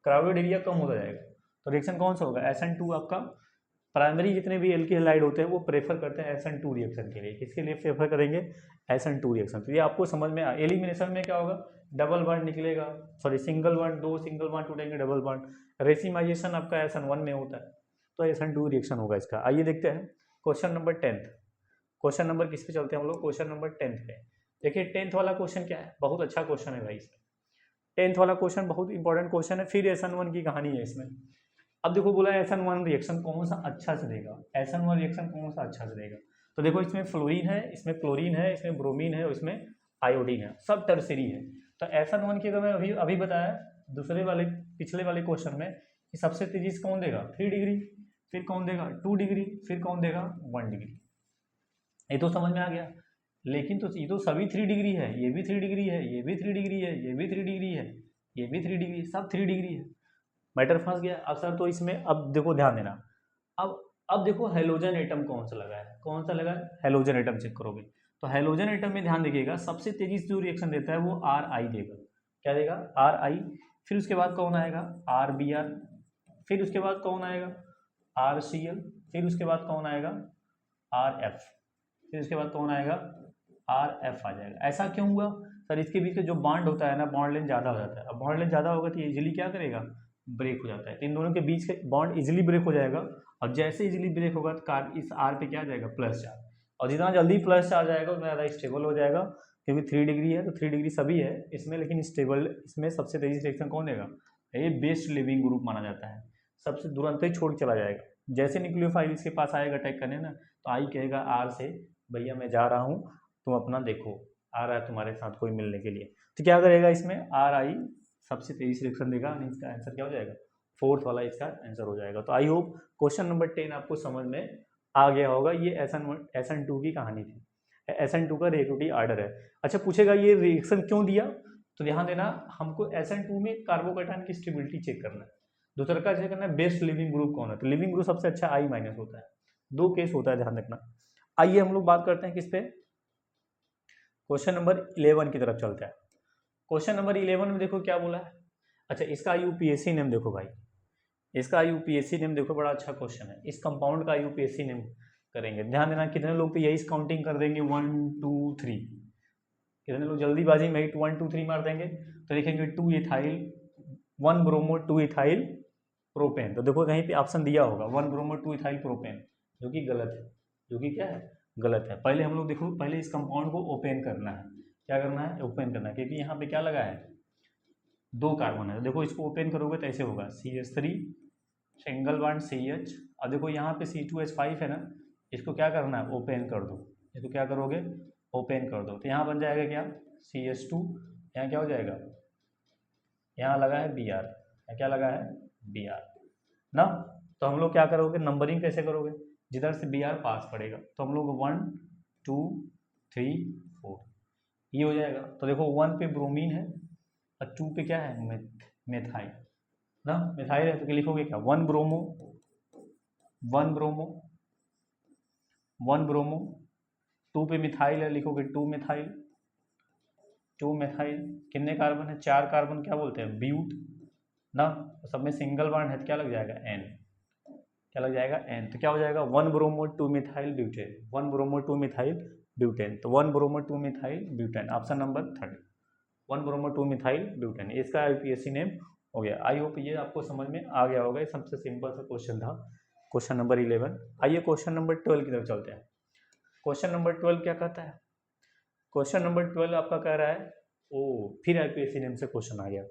क्राउडेड एरिया कम होता जाएगा। तो रिएक्शन कौन सा होगा, SN2 आपका। प्राइमरी जितने भी एल्किल हैलाइड होते हैं वो प्रेफर करते हैं SN2 रिएक्शन के लिए। किसके लिए प्रेफर करेंगे, SN2 रिएक्शन। तो ये आपको समझ में आ, एलिमिनेशन में क्या होगा, डबल बॉन्ड निकलेगा, sorry single bond, 2 single bond टूटेंगे, डबल बॉन्ड। रेसिमाइजेशन आपका SN1 में होता है, तो SN2 रिएक्शन होगा इसका। आइए देखते हैं question number 10th। Question number किस पे चलते हैं हम लोग, क्वेश्चन नंबर 10th पे। देखिए 10th वाला क्वेश्चन क्या है, बहुत अच्छा क्वेश्चन है भाई इसमें। 10th वाला क्वेश्चन बहुत इंपॉर्टेंट क्वेश्चन है, फिर SN1 की कहानी है इसमें। अब देखो बोला SN1 रिएक्शन कौन सा अच्छा से देगा, SN1 रिएक्शन कौन सा अच्छा से देगा। तो देखो इसमें फ्लोरीन है, इसमें क्लोरीन है, इसमें ब्रोमीन है और इसमें आयोडीन है, सब टर्सरी है। तो SN1 की अगर मैं अभी अभी बताया दूसरे वाले पिछले वाले क्वेश्चन में कि सबसे तेजी से कौन देगा 3 डिग्री, फिर कौन देगा 2 डिग्री, फिर कौन देगा 1 डिग्री। ये तो समझ में आ गया। लेकिन तो ये तो सभी 3 डिग्री है, ये भी 3 डिग्री है, ये भी 3 डिग्री है, ये भी 3 डिग्री है, ये भी 3 डिग्री, सब 3 डिग्री है। मैटर फंस गया। अब सर तो इसमें अब देखो ध्यान देना, अब देखो हेलोजन एटम कौन सा लगा है, कौन सा लगा है, हेलोजन एटम चेक करोगे तो हेलोजन एटम में ध्यान देखिएगा सबसे तेजी से जो रिएक्शन देता है वो RI देगा। क्या देगा, RI। फिर उसके बाद कौन आएगा, RBr। फिर उसके बाद कौन आएगा, RCl। फिर उसके बाद कौन आएगा, RF। फिर उसके बाद कौन आएगा, RF आ जाएगा। ऐसा क्यों हुआ सर, इसके बीच जो बॉन्ड होता है ना, बॉन्ड लेंथ ज़्यादा हो जाता है। अब बॉन्ड लेंथ ज़्यादा होगा तो ये इजिली क्या करेगा, ब्रेक हो जाता है। तो इन दोनों के बीच के बॉन्ड इजिली ब्रेक हो जाएगा, और जैसे इजिली ब्रेक होगा तो इस R पे क्या आ जाएगा, प्लस चार्ज। और जितना जल्दी प्लस चार्ज आएगा उतना ज़्यादा स्टेबल हो जाएगा, क्योंकि 3 डिग्री है तो 3 डिग्री सभी है इसमें, लेकिन स्टेबल इसमें सबसे तेजी से रिएक्शन कौन देगा, ये बेस्ट लिविंग ग्रुप माना जाता है, सबसे तुरंत ही छोड़ चला जाएगा। जैसे न्यूक्लियोफाइल इसके पास आएगा अटैक करने ना, तो आई कहेगा R से भैया मैं जा रहा हूँ, तुम अपना देखो, आ रहा है तुम्हारे साथ कोई मिलने के लिए। तो क्या करेगा इसमें, RI सबसे तेजी से रिएक्शन देगा, इसका आंसर क्या हो जाएगा, 4th वाला इसका आंसर हो जाएगा। तो आई होप क्वेश्चन नंबर 10 आपको समझ में आ गया होगा। ये SN2 की कहानी थी, SN2 का रिएक्टिविटी ऑर्डर है। अच्छा पूछेगा ये रिएक्शन क्यों दिया, तो ध्यान देना हमको SN2 में कार्बोकैटायन की स्टेबिलिटी चेक करना है। दूसरा का चेक करना है बेस्ट लिविंग ग्रुप कौन है, तो लिविंग ग्रुप सबसे अच्छा I- होता है। 2 केस होता है, ध्यान रखना। आइए हम लोग बात करते हैं किस पे, क्वेश्चन नंबर 11 की तरफ चलते हैं। क्वेश्चन नंबर 11 में देखो क्या बोला है। अच्छा इसका UPSC नेम देखो भाई, इसका UPSC नेम देखो, बड़ा अच्छा क्वेश्चन है। इस कंपाउंड का UPSC नेम करेंगे, ध्यान देना कितने लोग तो यही काउंटिंग कर देंगे 1 2 3, कितने लोग जल्दीबाजी में 1 2 3 मार देंगे। तो देखेंगे 2 इथाइल 1 ब्रोमो 2 इथाइल प्रोपेन। तो देखो कहीं पे ऑप्शन दिया होगा 1 ब्रोमो 2 इथाइल प्रोपेन, जो कि गलत है, जो कि क्या है, गलत है। पहले हम लोग देखो, पहले इस कंपाउंड को ओपन करना है। क्या करना है, ओपन करना है, क्योंकि यहाँ पे क्या लगा है, 2 कार्बन है। देखो इसको ओपन करोगे तो ऐसे होगा CH3 सिंगल बॉन्ड CH, और देखो यहाँ पे C2H5 है ना, इसको क्या करना है, ओपन कर दो। इसको क्या करोगे, ओपन कर दो, तो यहाँ बन जाएगा क्या, CH2, यहाँ क्या हो जाएगा, यहाँ लगा है Br, क्या लगा है Br ना। तो हम लोग क्या करोगे, नंबरिंग कैसे करोगे, जिधर से बी आर पास पड़ेगा, तो हम लोग 1 2 3 4 ये हो जाएगा। तो देखो 1 पे ब्रोमीन है और 2 पे क्या है, मेथाइल ना, मिथाइल है, तो क्या लिखोगे क्या, 1 ब्रोमो 1 ब्रोमो 1 ब्रोमो, 2 पे मिथाइल है, लिखोगे 2 मिथाइल 2 मिथाइल। कितने कार्बन है, 4 कार्बन, क्या बोलते हैं, ब्यूट ना, सब में सिंगल बॉन्ड है तो क्या लग जाएगा, एन, क्या लग जाएगा, एन। तो क्या हो जाएगा, 1 bromo 2 methyl butane, 1 bromo 2 methyl butane, तो 1 bromo 2 methyl butane, option number 3, 1 bromo 2 methyl butane, इसका यूपीएससी नेम हो गया। आई होप ये आपको समझ में आ गया होगा, ये सबसे सिंपल सा क्वेश्चन था, क्वेश्चन नंबर 11। आइए क्वेश्चन नंबर 12 की तरफ चलते हैं। क्वेश्चन नंबर 12 क्या कहता है, क्वेश्चन नंबर 12 आपका कह रहा है, ओ फिर आईपीएससी नेम से क्वेश्चन आ गया,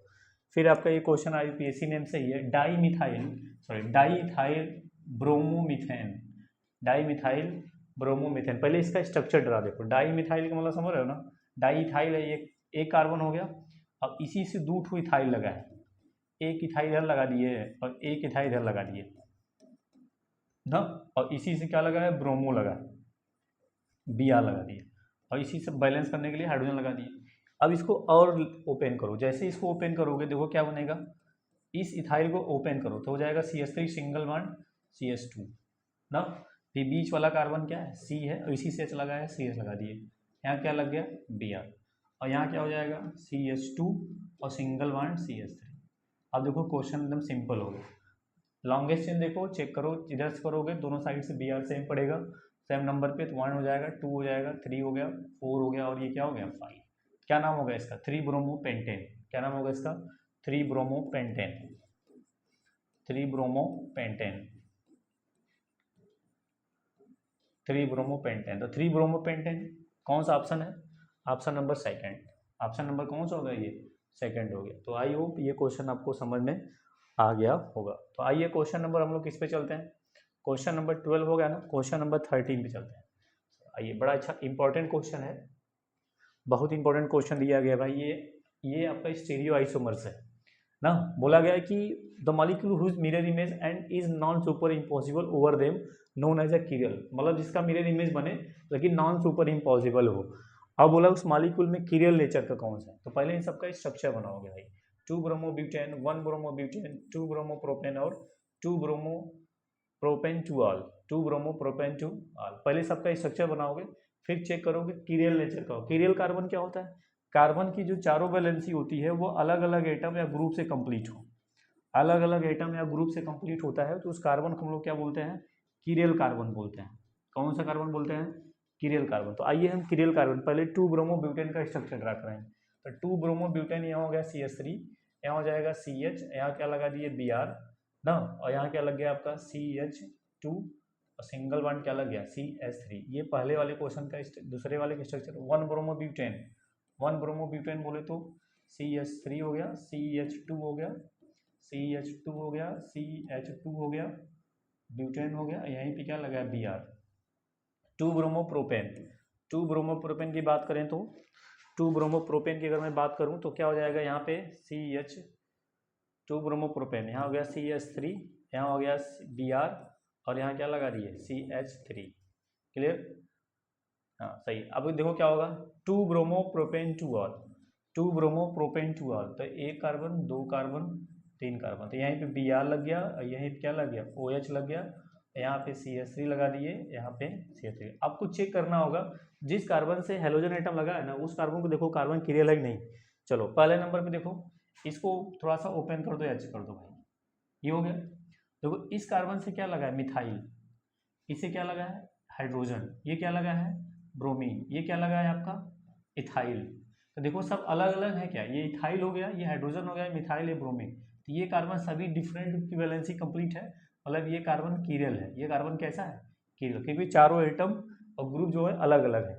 फिर आपका ये क्वेश्चन आईपीएससी नेम से ही है, डाईमिथाइल ब्रोमोमीथेन, डाईमिथाइल ब्रोमोमीथेन। पहले इसका स्ट्रक्चर ड्रा देखो, डाईमिथाइल का मतलब समझ रहे हो ना, डाईइथाइल है, ये एक कार्बन हो गया, अब इसी से 2 ठो इथाइल लगा है, एक इथाइल इधर लगा दिए और एक इथाइल इधर लगा दिए ना, और इसी से क्या लगा है, ब्रोमो लगा, बी आर लगा दिए, और इसी से बैलेंस करने के लिए हाइड्रोजन लगा दिए। अब इसको और ओपन करो, जैसे इसको ओपन करोगे देखो क्या बनेगा, इस इथाइल को ओपन करो तो हो जाएगा CH3 सिंगल बॉन्ड CH2 ना, फिर बीच वाला कार्बन क्या है, C है, और इसी से H लगा है, CH लगा दिए, यहाँ क्या लग गया, Br, और यहाँ क्या हो जाएगा, CH2 और सिंगल बॉन्ड CH3। अब देखो क्वेश्चन एकदम सिंपल हो गया, लॉन्गेस्ट चेन देखो, चेक करो, इधर से करोगे दोनों साइड से Br सेम पड़ेगा, सेम नंबर पे, तो 1 हो जाएगा, 2 हो जाएगा, 3 हो गया, 4 हो गया, और ये क्या हो गया, 5। क्या नाम होगा इसका, 3 ब्रोमोपेंटेन, क्या नाम होगा इसका, 3 ब्रोमोपेंटेन, 3 ब्रोमोपेंटेन, 3 ब्रोमोपेंटेन। तो 3 ब्रोमोपेंटेन कौन सा ऑप्शन है, option number second, option number कौन सा होगा, ये सेकंड हो गया। तो आई होप ये क्वेश्चन आपको समझ में आ गया होगा। तो आइए क्वेश्चन नंबर हम लोग किस पे चलते हैं, क्वेश्चन नंबर 12 हो गया ना, क्वेश्चन नंबर 13 पे चलते हैं। आइए, बड़ा अच्छा इंपॉर्टेंट क्वेश्चन है, बहुत इंपॉर्टेंट क्वेश्चन दिया गया भाई, ये आपका स्टीरियो आइसोमर्स है ना, बोला गया है कि the molecule whose mirror image and is non super impossible over them known as a chiral, मतलब जिसका मिरर इमेज बने लेकिन नॉन सुपर इम्पॉसिबल हो। अब बोला उस मॉलिक्यूल में कीरल नेचर का कौन सा है, तो पहले इन सबका स्ट्रक्चर बनाओगे भाई, 2 ब्रोमोब्यूटेन, 1 ब्रोमोब्यूटेन, 2 ब्रोमोप्रोपेन और 2 bromopropane to all, 2 bromopropane to all, पहले सबका स्ट्रक्चर बनाओगे, फिर चेक करोगे कीरियल नेचर का। कीरियल कार्बन क्या होता है, कार्बन की जो चारों वैलेंसी होती है वो अलग अलग एटम या ग्रुप से कंप्लीट हो, अलग अलग एटम या ग्रुप से कंप्लीट होता है, तो उस कार्बन को हम लोग क्या बोलते हैं, कीरियल कार्बन बोलते हैं। कौन सा कार्बन बोलते हैं, कीरियल कार्बन। तो आइए हम कीरियल कार्बन, पहले 2 ब्रोमोब्यूटेन का स्ट्रक्चर ड्रा करें, तो 2 ब्रोमोब्यूटेन यहाँ हो गया CH3, यहाँ हो जाएगा CH, यहाँ क्या लगा दिए Br ना, और यहाँ क्या लग गया आपका CH2 और सिंगल बॉन्ड क्या लग गया CH3। ये पहले वाले क्वेश्चन का दूसरे वाले का स्ट्रक्चर। 1 ब्रोमोब्यूटेन, 1 ब्रोमोब्यूटेन बोले तो CH3 हो गया, CH2 हो गया, CH2 हो गया, CH2 हो गया, ब्यूटेन हो गया, यहीं पे क्या लगा Br। 2 ब्रोमोप्रोपेन, 2 ब्रोमोप्रोपेन की बात करें तो 2 ब्रोमोप्रोपेन की अगर मैं बात करूं तो क्या हो जाएगा, यहाँ पे CH2 ब्रोमोप्रोपेन, यहाँ हो गया CH3, यहाँ हो गया Br, और यहाँ क्या लगा दिए CH3। क्लियर, हाँ सही। अब देखो क्या होगा, 2 bromopropane to all, 2 bromopropane to all, तो एक कार्बन, 2 कार्बन, 3 कार्बन, तो यहीं पे Br लग गया, और यहीं पे क्या लग गया OH लग गया, यहाँ पे CH3 लगा दिए, यहाँ पे CH3। आपको चेक करना होगा जिस कार्बन से हेलोजन एटम लगा है ना, उस कार्बन को देखो कार्बन कीरियल है कि नहीं। चलो पहले नंबर पे देखो, इसको थोड़ा सा ओपन कर दो, एच कर दो भाई, ये हो गया। देखो इस कार्बन से क्या लगा है, मिथाइल, इसे क्या लगा है, हाइड्रोजन, ये क्या लगा है, ब्रोमीन, ये क्या लगा है आपका, इथाइल। तो देखो सब अलग अलग है क्या, ये इथाइल हो गया, ये हाइड्रोजन हो गया, मिथाइल है, ब्रोमीन, तो ये कार्बन सभी डिफरेंट की वैलेंसी कंप्लीट है, मतलब ये कार्बन कीरियल है, ये कार्बन कैसा है, कीरियल, क्योंकि चारों एटम और ग्रुप जो है अलग अलग है,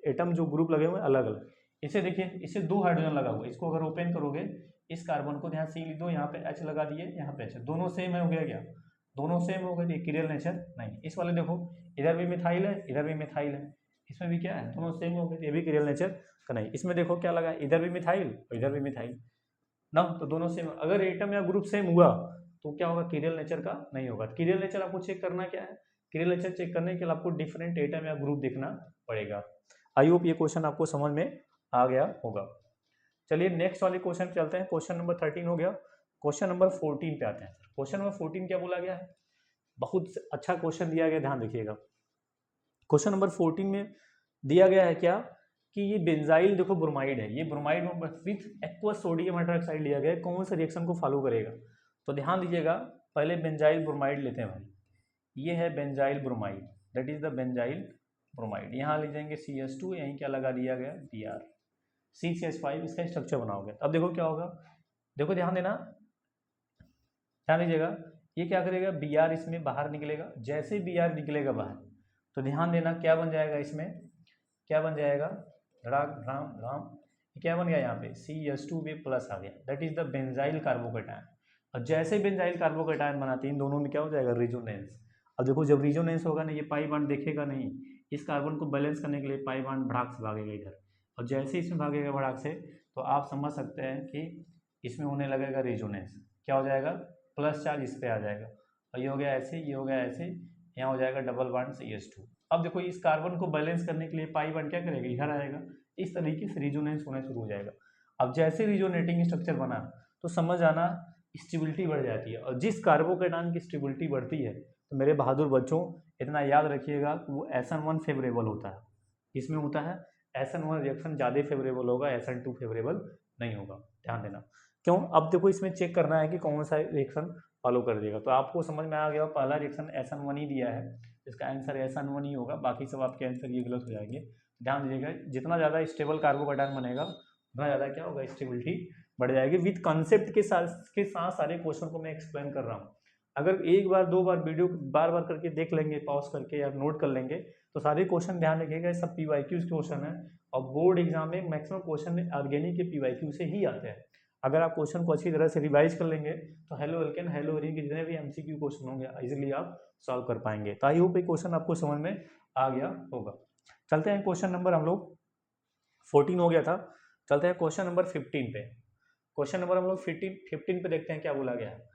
एटम जो ग्रुप लगे हुए हैं अलग अलग। इसे देखिए, इसे 2 हाइड्रोजन लगा हुआ है, इसको अगर ओपन करोगे, इस कार्बन को यहाँ C लिख दो, यहाँ पे H लगा दिए, यहाँ पे H, दोनों सेम है, हो गया क्या, दोनों सेम हो गए, कीरियल नेचर नहीं। इस वाले देखो, इधर भी मिथाइल है, इधर भी मिथाइल है, इसमें भी क्या है, दोनों सेम हो गए, ये भी कीरियल नेचर का नहीं। इसमें देखो क्या लगा, इधर भी मिथाइल और इधर भी मिथाइल ना, तो दोनों सेम। अगर एटम या ग्रुप सेम हुआ तो क्या होगा, कीरियल नेचर का नहीं होगा। कीरियल नेचर आपको चेक करना क्या है, किरल एचएच चेक करने के लिए आपको डिफरेंट एटम या ग्रुप देखना पड़ेगा। आई होप ये क्वेश्चन आपको समझ में आ गया होगा। चलिए नेक्स्ट वाले क्वेश्चन पे चलते हैं। क्वेश्चन नंबर 13 हो गया। क्वेश्चन नंबर 14 पे आते हैं। क्वेश्चन नंबर 14 क्या बोला गया है? बहुत अच्छा क्वेश्चन दिया गया, ध्यान रखिएगा। क्वेश्चन नंबर 14 में दिया गया है क्या कि ये बेंजाइल देखो ब्रोमाइड है, ये bromide with aqueous sodium hydroxide लिया गया है, कौन सा रिएक्शन को फॉलो करेगा? तो ध्यान दीजिएगा, पहले बेंजाइल ब्रोमाइड लेते हैं भाई। ये है benzyl bromide, that is the benzyl bromide. यहाँ ले जाएंगे CH2, यहीं क्या लगा दिया गया Br, CCH5, इसका स्ट्रक्चर बनाओगे। अब देखो क्या होगा, देखो ध्यान देना, ध्यान दीजिएगा, ये क्या करेगा Br इसमें बाहर निकलेगा। जैसे Br निकलेगा बाहर तो ध्यान देना क्या बन जाएगा, इसमें क्या बन जाएगा, धड़ाक ढाम ढाम, क्या बन गया यहाँ पे CH2 प्लस आ गया, that is the benzyl carbocation. और जैसे बेंजाइल कार्बोकेटायन बनाते हैं इन दोनों में क्या हो जाएगा, रेजोनेंस। अब देखो जब रेजोनेंस होगा ना, ये पाई बॉन्ड देखेगा नहीं, इस कार्बन को बैलेंस करने के लिए पाई बॉन्ड भड़ाक से भागेगा इधर, और जैसे इसमें भागेगा भड़ाक से तो आप समझ सकते हैं कि इसमें होने लगेगा रेजोनेंस। क्या हो जाएगा, प्लस चार्ज इस पर आ जाएगा, और ये हो गया ऐसे, ये हो गया ऐसे, यहाँ हो जाएगा डबल बॉन्ड CH2। अब देखो इस कार्बन को बैलेंस करने के लिए पाई बॉन्ड क्या करेगा, इधर आएगा, इस तरीके से रेजोनेंस होना शुरू हो जाएगा। अब जैसे रेजोनेटिंग स्ट्रक्चर बना तो समझ आना स्टेबिलिटी बढ़ जाती है, और जिस कार्बोकेटायन की स्टेबिलिटी बढ़ती है तो मेरे बहादुर बच्चों इतना याद रखिएगा कि वो SN1 फेवरेबल होता है। इसमें होता है SN1 रिएक्शन ज़्यादा फेवरेबल होगा, SN2 फेवरेबल नहीं होगा, ध्यान देना। क्यों, अब देखो इसमें चेक करना है कि कौन सा रिएक्शन फॉलो कर देगा। तो आपको समझ में आ गया, पहला रिएक्शन SN1 ही दिया है, इसका आंसर SN1 ही होगा, बाकी सब आपके आंसर ये गलत हो जाएंगे। ध्यान दीजिएगा, जितना ज़्यादा स्टेबल कार्बोकेटायन बनेगा उतना ज़्यादा क्या होगा, स्टेबिलिटी बढ़ जाएगी। विद कंसेप्ट के साथ सारे क्वेश्चन को मैं एक्सप्लेन कर रहा हूँ। अगर एक बार दो बार वीडियो बार बार करके देख लेंगे, पॉज करके या नोट कर लेंगे तो सारे क्वेश्चन ध्यान रखिएगा, सब PYQ क्वेश्चन है, और बोर्ड एग्जाम में मैक्सिमम क्वेश्चन ऑर्गेनिक के PYQ से ही आते हैं। अगर आप क्वेश्चन को अच्छी तरह से रिवाइज कर लेंगे तो हेलो एल्केन, हेलो एरीन के जितने भी MCQ क्वेश्चन होंगे इजीली आप सॉल्व कर पाएंगे। तो आई होप ये क्वेश्चन आपको समझ में आ गया होगा। चलते हैं क्वेश्चन नंबर, हम लोग 14 हो गया था, चलते हैं क्वेश्चन नंबर 15 पे। क्वेश्चन नंबर हम लोग 15 पे देखते हैं क्या बोला गया है।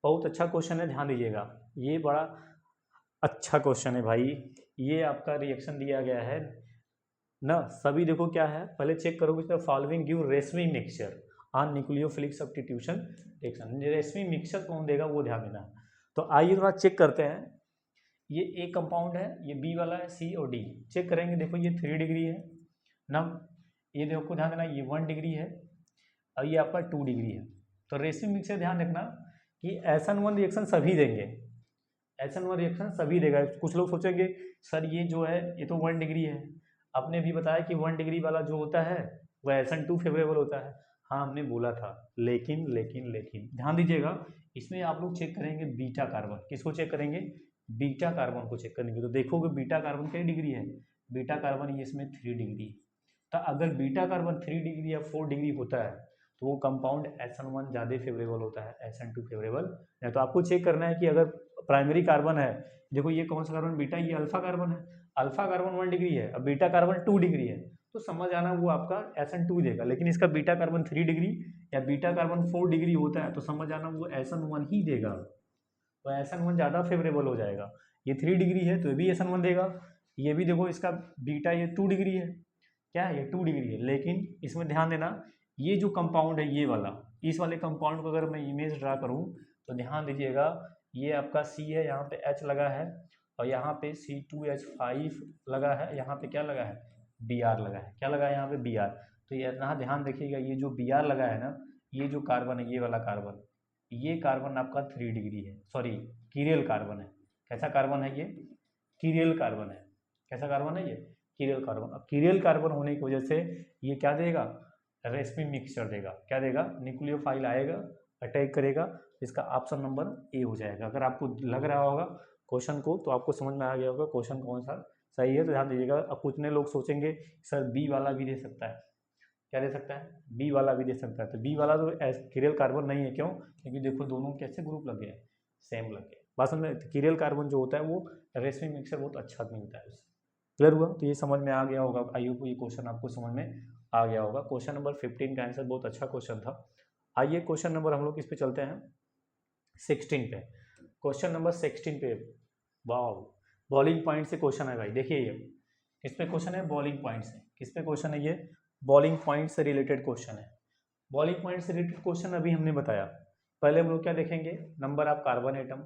बहुत अच्छा क्वेश्चन है, ध्यान दीजिएगा, ये बड़ा अच्छा क्वेश्चन है भाई। ये आपका रिएक्शन दिया गया है ना, सभी देखो क्या है, पहले चेक करोगे, फॉलोइंग गिव रेशमी mixture on nucleophilic substitution reaction. रेशमी मिक्सचर कौन देगा वो ध्यान देना। तो आइए थोड़ा चेक करते हैं। ये A कंपाउंड है, ये B वाला है, C और D चेक करेंगे। देखो ये 3 डिग्री है ना, ये देखो ध्यान देना, ये 1 डिग्री है, और ये आपका 2 डिग्री है। तो रेशमी मिक्सचर ध्यान रखना कि SN1 रिएक्शन सभी देंगे, SN1 रिएक्शन सभी देगा। कुछ लोग सोचेंगे सर ये जो है ये तो 1 डिग्री है, आपने भी बताया कि 1 डिग्री वाला जो होता है वह SN2 फेवरेबल होता है। हाँ हमने बोला था, लेकिन लेकिन लेकिन ध्यान दीजिएगा, इसमें आप लोग चेक करेंगे बीटा कार्बन। किसको चेक करेंगे, बीटा कार्बन को चेक करेंगे। तो देखोगे बीटा कार्बन कितनी डिग्री है, बीटा कार्बन ये इसमें 3 डिग्री। तो अगर बीटा कार्बन 3 डिग्री या 4 डिग्री होता है तो वो कंपाउंड SN1 ज़्यादा फेवरेबल होता है, SN2 फेवरेबल नहीं। तो आपको चेक करना है कि अगर प्राइमरी कार्बन है, देखो ये कौन सा कार्बन, बीटा, ये अल्फा कार्बन है, अल्फा कार्बन 1 डिग्री है, अब बीटा कार्बन 2 डिग्री है, तो समझ आना वो आपका SN2 देगा। लेकिन इसका बीटा कार्बन 3 डिग्री या बीटा कार्बन 4 डिग्री होता है तो समझ आना वो SN1 ही देगा, तो SN1 ज़्यादा फेवरेबल हो जाएगा। ये 3 डिग्री है तो ये भी SN1 देगा। ये भी देखो इसका बीटा ये 2 डिग्री है, क्या है ये 2 डिग्री है। लेकिन इसमें ध्यान देना, ये जो कंपाउंड है ये वाला, इस वाले कंपाउंड को अगर मैं इमेज ड्रा करूँ तो ध्यान दीजिएगा, ये आपका C है, यहाँ पे H लगा है, और यहाँ पे C2H5 लगा है, यहाँ पे क्या लगा है Br लगा है, क्या लगा है यहाँ पे Br। तो ये यहाँ ध्यान देखिएगा, ये जो Br लगा है ना, ये जो कार्बन है, ये वाला कार्बन, ये कार्बन आपका 3 डिग्री है, सॉरी कीरियल कार्बन है। कैसा कार्बन है ये, कीरियल कार्बन है। कैसा कार्बन है ये, कीरियल कार्बन। अब कीरियल कार्बन होने की वजह से ये क्या देगा, रेशमी मिक्सचर देगा। क्या देगा, न्यूक्लियोफाइल आएगा, अटैक करेगा, इसका ऑप्शन नंबर A हो जाएगा। अगर आपको लग रहा होगा क्वेश्चन को तो आपको समझ में आ गया होगा क्वेश्चन कौन सा सही है। तो ध्यान दीजिएगा। अब कुछ लोग सोचेंगे सर B वाला भी दे सकता है, क्या दे सकता है, B वाला भी दे सकता है। तो B वाला तो कीरियल कार्बन नहीं है, क्यों, क्योंकि देखो दोनों कैसे ग्रुप लगे हैं, सेम लगे। बस में कीरियल कार्बन जो होता है वो रेशमी मिक्सचर बहुत अच्छा मिलता है उससे। क्लियर हुआ, तो ये समझ में आ गया होगा। आई होप ये क्वेश्चन आपको समझ में आ गया होगा। क्वेश्चन नंबर 15 का आंसर बहुत अच्छा क्वेश्चन था। आइए क्वेश्चन नंबर हम लोग इस पे चलते हैं 16 पे। क्वेश्चन नंबर 16 पे, वाओ बॉइलिंग पॉइंट से क्वेश्चन है भाई, देखिए ये किस पे क्वेश्चन है, बॉइलिंग पॉइंट से। किस पे क्वेश्चन है ये, बॉइलिंग पॉइंट से रिलेटेड क्वेश्चन है। बॉइलिंग पॉइंट से रिलेटेड क्वेश्चन अभी हमने बताया। पहले हम लोग क्या देखेंगे, number of carbon atom.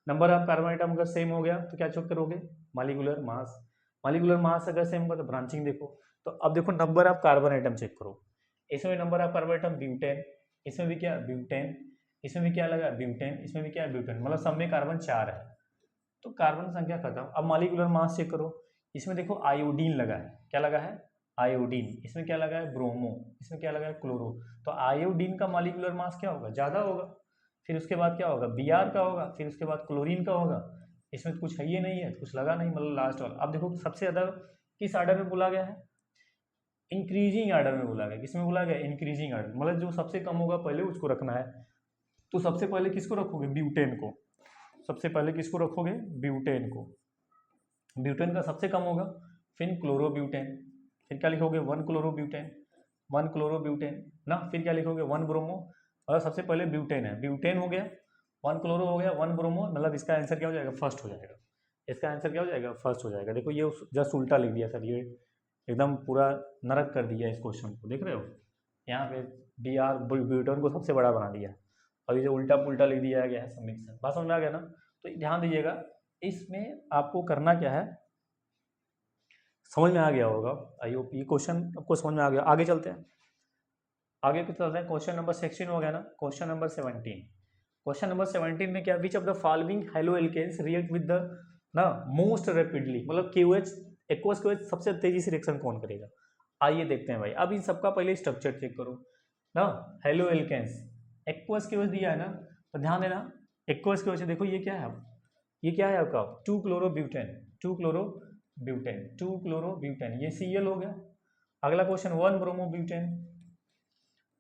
Number of carbon atom अगर सेम हो गया तो क्या चेक करोगे, मॉलिक्यूलर मास। मॉलिक्यूलर मास अगर सेम होगा तो ब्रांचिंग देखो। तो अब देखो number of carbon atom check करो। इसमें number of carbon atom butane, इसमें भी क्या ब्यूटेन, इसमें भी क्या लगा ब्यूटेन, इसमें भी क्या ब्यूटेन, मतलब सब में कार्बन 4 है। तो कार्बन संख्या खत्म। अब मॉलिक्यूलर मास चेक करो। इसमें देखो आयोडीन लगा है, क्या लगा है आयोडीन। इसमें क्या लगा है ब्रोमो, इसमें क्या लगा है क्लोरो। तो आयोडीन का मॉलिक्यूलर मास क्या होगा, ज़्यादा होगा। फिर उसके बाद क्या होगा, Br का होगा, फिर उसके बाद क्लोरीन का होगा। इसमें तो कुछ है ही नहीं है, कुछ लगा नहीं, मतलब लास्ट वाला। अब देखो सबसे ज़्यादा किस आर्डर में बोला गया है, इंक्रीजिंग आर्डर में बोला गया। किसमें बोला गया, इंक्रीजिंग आर्डर, मतलब जो सबसे कम होगा पहले उसको रखना है। तो सबसे पहले किसको रखोगे, ब्यूटेन को। सबसे पहले किसको रखोगे, ब्यूटेन को। ब्यूटेन का सबसे कम होगा, फिर क्लोरोब्यूटेन, फिर क्या लिखोगे 1 क्लोरोब्यूटेन, 1 क्लोरोब्यूटेन ना, फिर क्या लिखोगे 1 ब्रोमो। और सबसे पहले ब्यूटेन है, ब्यूटेन हो गया, 1 क्लोरो हो गया, 1 ब्रोमो, मतलब इसका आंसर क्या हो जाएगा, फर्स्ट हो जाएगा। इसका आंसर क्या हो जाएगा, फर्स्ट हो जाएगा। देखो ये जस्ट उल्टा लिख दिया सर, ये एकदम पूरा नरक कर दिया इस क्वेश्चन को, देख रहे हो। यहाँ पे Br ब्यूटेन को सबसे बड़ा बना दिया, और ये जो उल्टा पुल्टा लिख दिया गया है समीकरण। बात समझ में आ गया ना। तो ध्यान दीजिएगा, इसमें आपको करना क्या है, समझ में आ गया होगा। आई होप ये क्वेश्चन आपको समझ में आ गया। आगे चलते हैं, आगे कुछ चलते हैं। क्वेश्चन नंबर 16 हो गया ना, क्वेश्चन नंबर 17। क्वेश्चन नंबर 17 में क्या, which of the following halo alkanes react with the ना मोस्ट रैपिडली, मतलब KOH एक्वस KOH सबसे तेजी से रिएक्शन कौन करेगा। आइए देखते हैं भाई। अब इन सबका पहले स्ट्रक्चर चेक करो ना। हेलो एल्केन्स एक्वस KOH दिया है ना, तो ध्यान देना एक्वस KOH देखो ये क्या है, ये क्या है आपका 2 क्लोरोब्यूटेन, 2 क्लोरोब्यूटेन, 2 क्लोरोब्यूटेन, ये Cl हो गया। अगला question 1 bromobutane,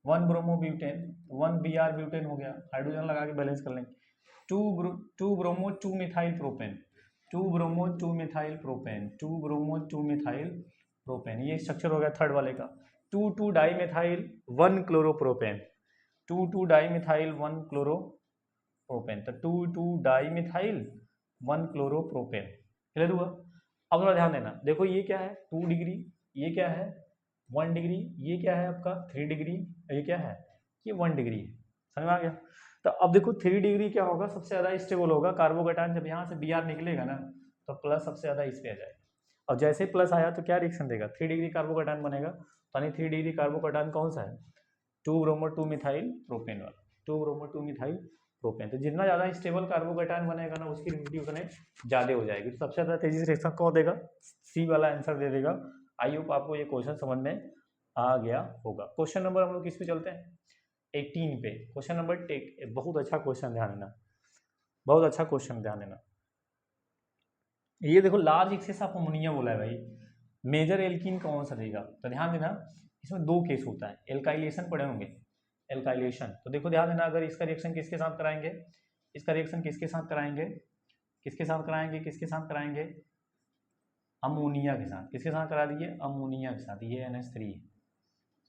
1 bromobutane, 1 Br butane हो गया, हाइड्रोजन लगा के बैलेंस कर लेंगे। 2 bromo 2 methyl propane, 2 bromo 2 methyl propane, 2 bromo 2 methyl propane, ये स्ट्रक्चर हो गया थर्ड वाले का। 2 di methyl 1 chloropropane, 2 di methyl 1 chloropropane, तो 2 डाई मिथाइल 1 क्लोरोप्रोपेन। क्लियर हुआ। अब थोड़ा ध्यान देना, देखो ये क्या है 2 डिग्री, ये क्या है 1 डिग्री, ये क्या है आपका 3 डिग्री, ये क्या है ये 1 डिग्री है। समझ में आ गया। तो अब देखो 3 डिग्री क्या होगा, सबसे ज़्यादा स्टेबल होगा कार्बोकेटायन। जब यहाँ से Br निकलेगा ना, तो प्लस सबसे ज़्यादा इस पे आ जाएगा। और जैसे प्लस आया तो क्या रिएक्शन देगा, 3 डिग्री कार्बोकेटायन बनेगा। यानी 3 डिग्री कार्बोकेटायन कौन सा है, 2 ब्रोमो 2 मिथाइल प्रोपेन वाला, 2 ब्रोमो 2 मिथाइल प्रोपेन। तो जितना ज़्यादा स्टेबल कार्बोकेटायन बनेगा ना, उसकी रिएक्टिविटी उतने ज़्यादा हो जाएगी। तो सबसे ज़्यादा तेजी से रिएक्शन कौन देगा, सी वाला आंसर दे देगा। आई होप आपको ये क्वेश्चन समझ में आ गया होगा। क्वेश्चन नंबर हम लोग किस पे चलते हैं, 18 पे। क्वेश्चन नंबर टेक, बहुत अच्छा क्वेश्चन, ध्यान देना, बहुत अच्छा क्वेश्चन, ध्यान देना। ये देखो लार्ज एक्सेस ऑफ अमोनिया बोला है भाई, मेजर एल्कीन कौन सा देगा। तो ध्यान देना, इसमें 2 केस होता है, एल्काइलेशन पढ़े होंगे, एल्काइलेशन। तो देखो ध्यान देना, अगर इसका रिएक्शन किसके साथ कराएंगे, इसका रिएक्शन किसके साथ कराएंगे, किसके साथ कराएंगे, किसके साथ कराएंगे, अमोनिया के साथ। किसके साथ करा दिए, अमोनिया के साथ। ये NH3,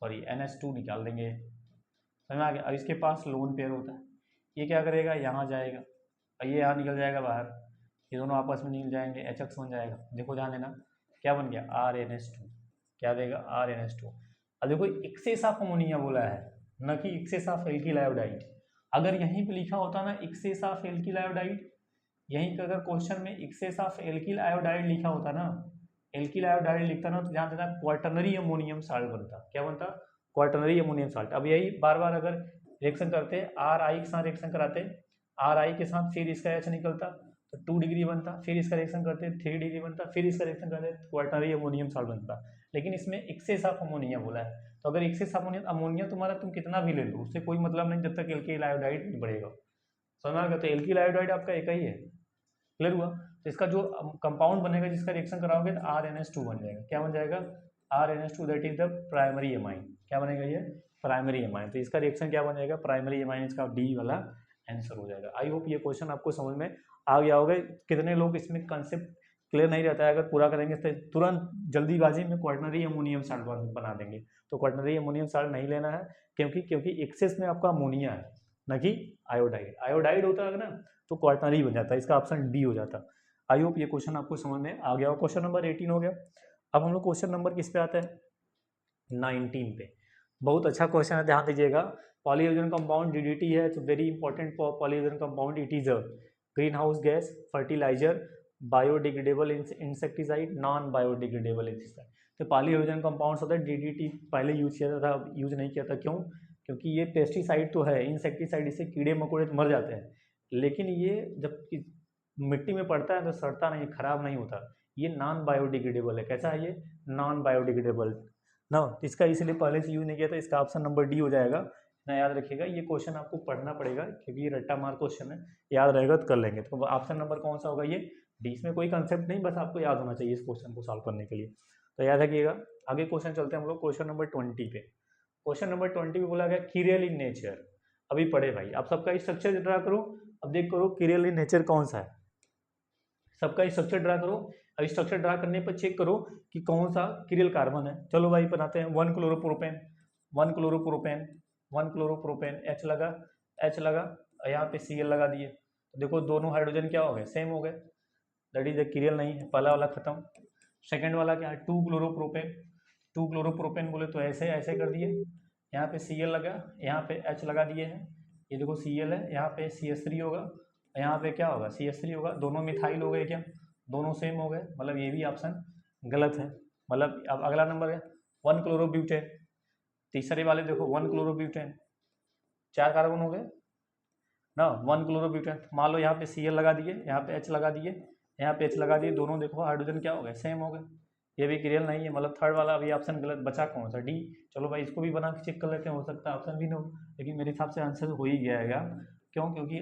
सॉरी NH2 निकाल देंगे। समझ में आ गया। अब इसके पास लोन पेयर होता है, ये क्या करेगा, यहाँ जाएगा और ये यहाँ निकल जाएगा बाहर, ये दोनों आपस में निकल जाएंगे, HX बन जाएगा। देखो ध्यान देना, क्या बन गया RNH2, क्या देगा RNH2। अब देखो एक्सेस ऑफ अमोनिया बोला है, न कि एक्सेस ऑफ एल्किल आयोडाइड। अगर यहीं पे लिखा होता ना एक्सेस ऑफ एल्किल आयोडाइड, यहीं पे अगर क्वेश्चन में एक्सेस ऑफ एल्किल आयोडाइड लिखा होता ना, एल्किल आयोडाइड लिखता ना, तो ध्यान देना क्वाटरनरी अमोनियम साल्ट बनता। क्या बनता, क्वाटरनरी अमोनियम साल्ट। अब यही बार बार अगर रिएक्शन करते, RI के साथ रिएक्शन कराते, RI के साथ फिर इसका H निकलता तो 2 डिग्री बनता, फिर इसका रिएक्शन करते 3 डिग्री बनता, फिर इसका रिएक्शन करते क्वाटरनरी अमोनियम साल्ट बनता। लेकिन इसमें एक्सेस ऑफ अमोनिया बोला है, तो अगर एक्सेस ऑफ अमोनिया तुम्हारा तुम कितना भी ले लो, उससे कोई मतलब नहीं जब तक एल्किल आयोडाइड नहीं बढ़ेगा। समझ में आ गया। तो एल्किल आयोडाइड आपका एक ही है। क्लियर हुआ। तो इसका जो कंपाउंड बनेगा जिसका रिएक्शन कराओगे तो RNH2 बन जाएगा। क्या बन जाएगा, RNH2, that is the primary amine. क्या बनेगा ये, प्राइमरी एमाइन। तो इसका रिएक्शन क्या बन जाएगा, प्राइमरी एमाइन, इसका D वाला आंसर हो जाएगा। आई होप ये क्वेश्चन आपको समझ में आ गया होगा। कितने लोग इसमें कंसेप्ट क्लियर नहीं रहता है, अगर पूरा करेंगे तो तुरंत जल्दीबाजी में क्वाटरनरी अमोनियम साल्ट बना देंगे। तो क्वाटरनरी अमोनियम साल्ट नहीं लेना है, क्योंकि एक्सेस में आपका अमोनिया है, न कि आयोडाइड। आयोडाइड होता है ना तो क्वाटरनरी बन जाता है, इसका ऑप्शन D हो जाता। आई होप ये क्वेश्चन आपको समझ में आ गया हो। क्वेश्चन नंबर 18 हो गया। अब हम लोग क्वेश्चन नंबर किस पे आते हैं, 19 पे। बहुत अच्छा क्वेश्चन है, ध्यान दीजिएगा। पॉलीहाइड्रोजन कंपाउंड डीडीटी है, it's very important for polyhydrogen compound. It is a green house gas, fertiliser, biodegradable insecticide, non biodegradable insecticide. तो पॉलीहाइड्रोजन कंपाउंड्स होता है, डीडीटी पहले यूज किया था, यूज नहीं किया था। क्यों? क्योंकि ये पेस्टिसाइड तो है, इंसेक्टिसाइड, इससे कीड़े मकोड़े मर जाते हैं, लेकिन ये जब मिट्टी में पड़ता है तो सड़ता नहीं, खराब नहीं होता। ये नॉन बायोडिग्रेडेबल है। कैसा है ये? नॉन बायोडिग्रेडेबल ना, इसका इसीलिए पहले से यूज नहीं किया था। इसका ऑप्शन नंबर डी हो जाएगा ना, याद रखिएगा। ये क्वेश्चन आपको पढ़ना पड़ेगा क्योंकि ये रट्टा मार क्वेश्चन है, याद रहेगा तो कर लेंगे। तो ऑप्शन नंबर कौन सा होगा? ये डी। इसमें कोई कंसेप्ट नहीं, बस आपको याद होना चाहिए इस क्वेश्चन को सॉल्व करने के लिए, तो याद रखिएगा। आगे क्वेश्चन चलते हैं हम लोग क्वेश्चन नंबर 20 पे। क्वेश्चन नंबर 20 पे बोला गया कीरियल इन नेचर। अभी पढ़े भाई, आप सबका स्ट्रक्चर ड्रा करो। अब देख करो कीरियल इन नेचर कौन सा है, सबका स्ट्रक्चर ड्रा करो। अब स्ट्रक्चर ड्रा करने पर चेक करो कि कौन सा कीरियल कार्बन है। चलो भाई बनाते हैं। 1 क्लोरोप्रोपेन, 1 क्लोरोप्रोपेन, 1 क्लोरोप्रोपेन, एच लगा, एच लगा, यहाँ पे Cl लगा दिए। तो देखो दोनों हाइड्रोजन क्या हो गए? सेम हो गए, दैट इज द कीरियल नहीं है। पहला वाला खत्म। सेकेंड वाला क्या है? 2 क्लोरोप्रोपेन, 2 क्लोरोप्रोपेन बोले तो ऐसे ऐसे कर दिए, यहाँ पे Cl लगा, यहाँ पे H लगा दिए हैं। ये देखो Cl है, यहाँ पे CH3 होगा, यहाँ पे क्या होगा? CH3 होगा। दोनों मिथाइल हो गए क्या? दोनों सेम हो गए, मतलब ये भी ऑप्शन गलत है। मतलब अब अगला नंबर है 1 क्लोरोब्यूटेन। तीसरे वाले देखो 1 क्लोरोब्यूटेन, 4 कार्बन हो गए ना, 1 क्लोरोब्यूटेन। मान लो यहाँ पे Cl लगा दिए, यहाँ पे H लगा दिए, यहाँ पे H लगा दिए, दोनों देखो हाइड्रोजन क्या हो गए? सेम हो गए। ये भी कीरियल नहीं है, मतलब थर्ड वाला अभी ऑप्शन गलत बचा। कौन सा? डी। चलो भाई इसको भी बना के चेक कर लेते हैं, हो सकता है ऑप्शन भी ना हो, लेकिन मेरे हिसाब से आंसर हो ही गया है। क्यों? क्योंकि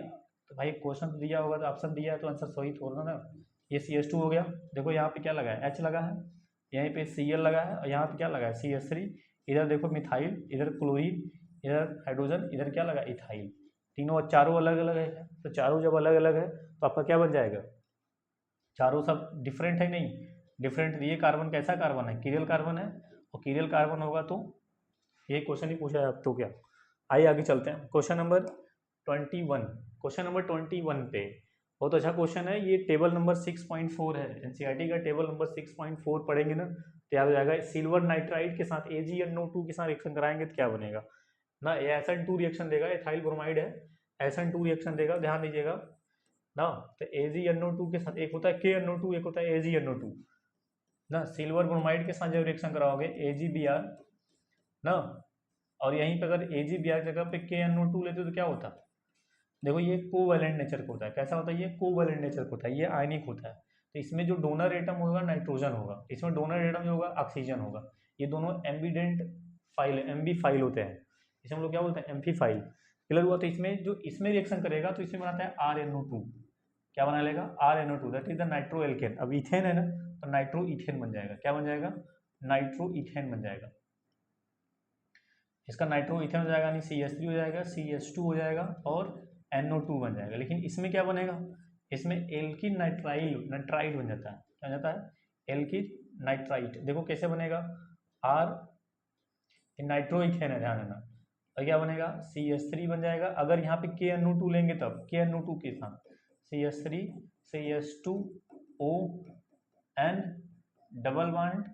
तो भाई क्वेश्चन दिया होगा तो ऑप्शन दिया है तो आंसर सही थोड़ा ना। ये CH2 हो गया, देखो यहाँ पे क्या लगा है? H लगा है, यहीं पे Cl लगा है, और यहाँ पे क्या लगा है? CH3। इधर देखो मिथाइल, इधर क्लोरीन, इधर हाइड्रोजन, इधर क्या लगा? इथाइल। तीनों चारों अलग अलग है, तो चारों जब अलग अलग है तो आपका क्या बन जाएगा? चारों सब डिफरेंट है नहीं, डिफरेंट। ये कार्बन कैसा कार्बन है? कीरियल कार्बन है, और कीरियल कार्बन होगा तो ये क्वेश्चन ही पूछा है अब तो क्या। आइए आगे चलते हैं। क्वेश्चन नंबर 21, क्वेश्चन नंबर 21 पे बहुत अच्छा क्वेश्चन है। ये टेबल नंबर 6.4 है, एनसीईआरटी का टेबल नंबर 6.4 पढ़ेंगे ना तो याद हो जाएगा। सिल्वर नाइट्राइड के साथ AgNO2 के साथ रिएक्शन कराएंगे तो क्या बनेगा ना? SN2 रिएक्शन देगा, एथाइल ब्रोमाइड है, SN2 रिएक्शन देगा, ध्यान दीजिएगा ना। तो AgNO2 के साथ एक होता है KNO2, एक होता है AgNO2 ना। सिल्वर ब्रोमाइड के साथ जब रिएक्शन कराओगे AgBr ना, और यहीं पे अगर AgBr की जगह पे KNO2 लेते तो क्या होता? देखो ये कोवैलेंट नेचर का होता है। कैसा होता है? ये कोवैलेंट नेचर का होता है, ये आयनिक होता है। तो इसमें जो डोनर एटम होगा नाइट्रोजन होगा, इसमें डोनर एटम जो होगा ऑक्सीजन होगा। ये दोनों एम्बीडेंट फाइल, एम्बी फाइल होते हैं, इसे हम लोग क्या बोलते हैं? Amphi file. क्लियर हुआ? तो इसमें जो इसमें रिएक्शन करेगा तो इसमें बनाता है RNO2। क्या बना लेगा? RNO2, that is the nitro alkene. अब इथेन है ना, तो नाइट्रो इथेन बन जाएगा। क्या बन जाएगा? नाइट्रो इथेन बन जाएगा। इसका नाइट्रो इथेन हो जाएगा, यानी CH3 हो जाएगा, CH2 हो जाएगा, और NO2 बन जाएगा। लेकिन इसमें क्या बनेगा? इसमें एल्किन नाइट्राइल, नाइट्राइड बन जाता है। क्या हो जाता है? एल्किन नाइट्राइट। देखो कैसे बनेगा? R नाइट्रो इथेन है, ध्यान देना। और क्या बनेगा? CH3 बन जाएगा। अगर यहाँ पे KNO2 लेंगे तब KNO2 के साथ CH3 CH2O N double bond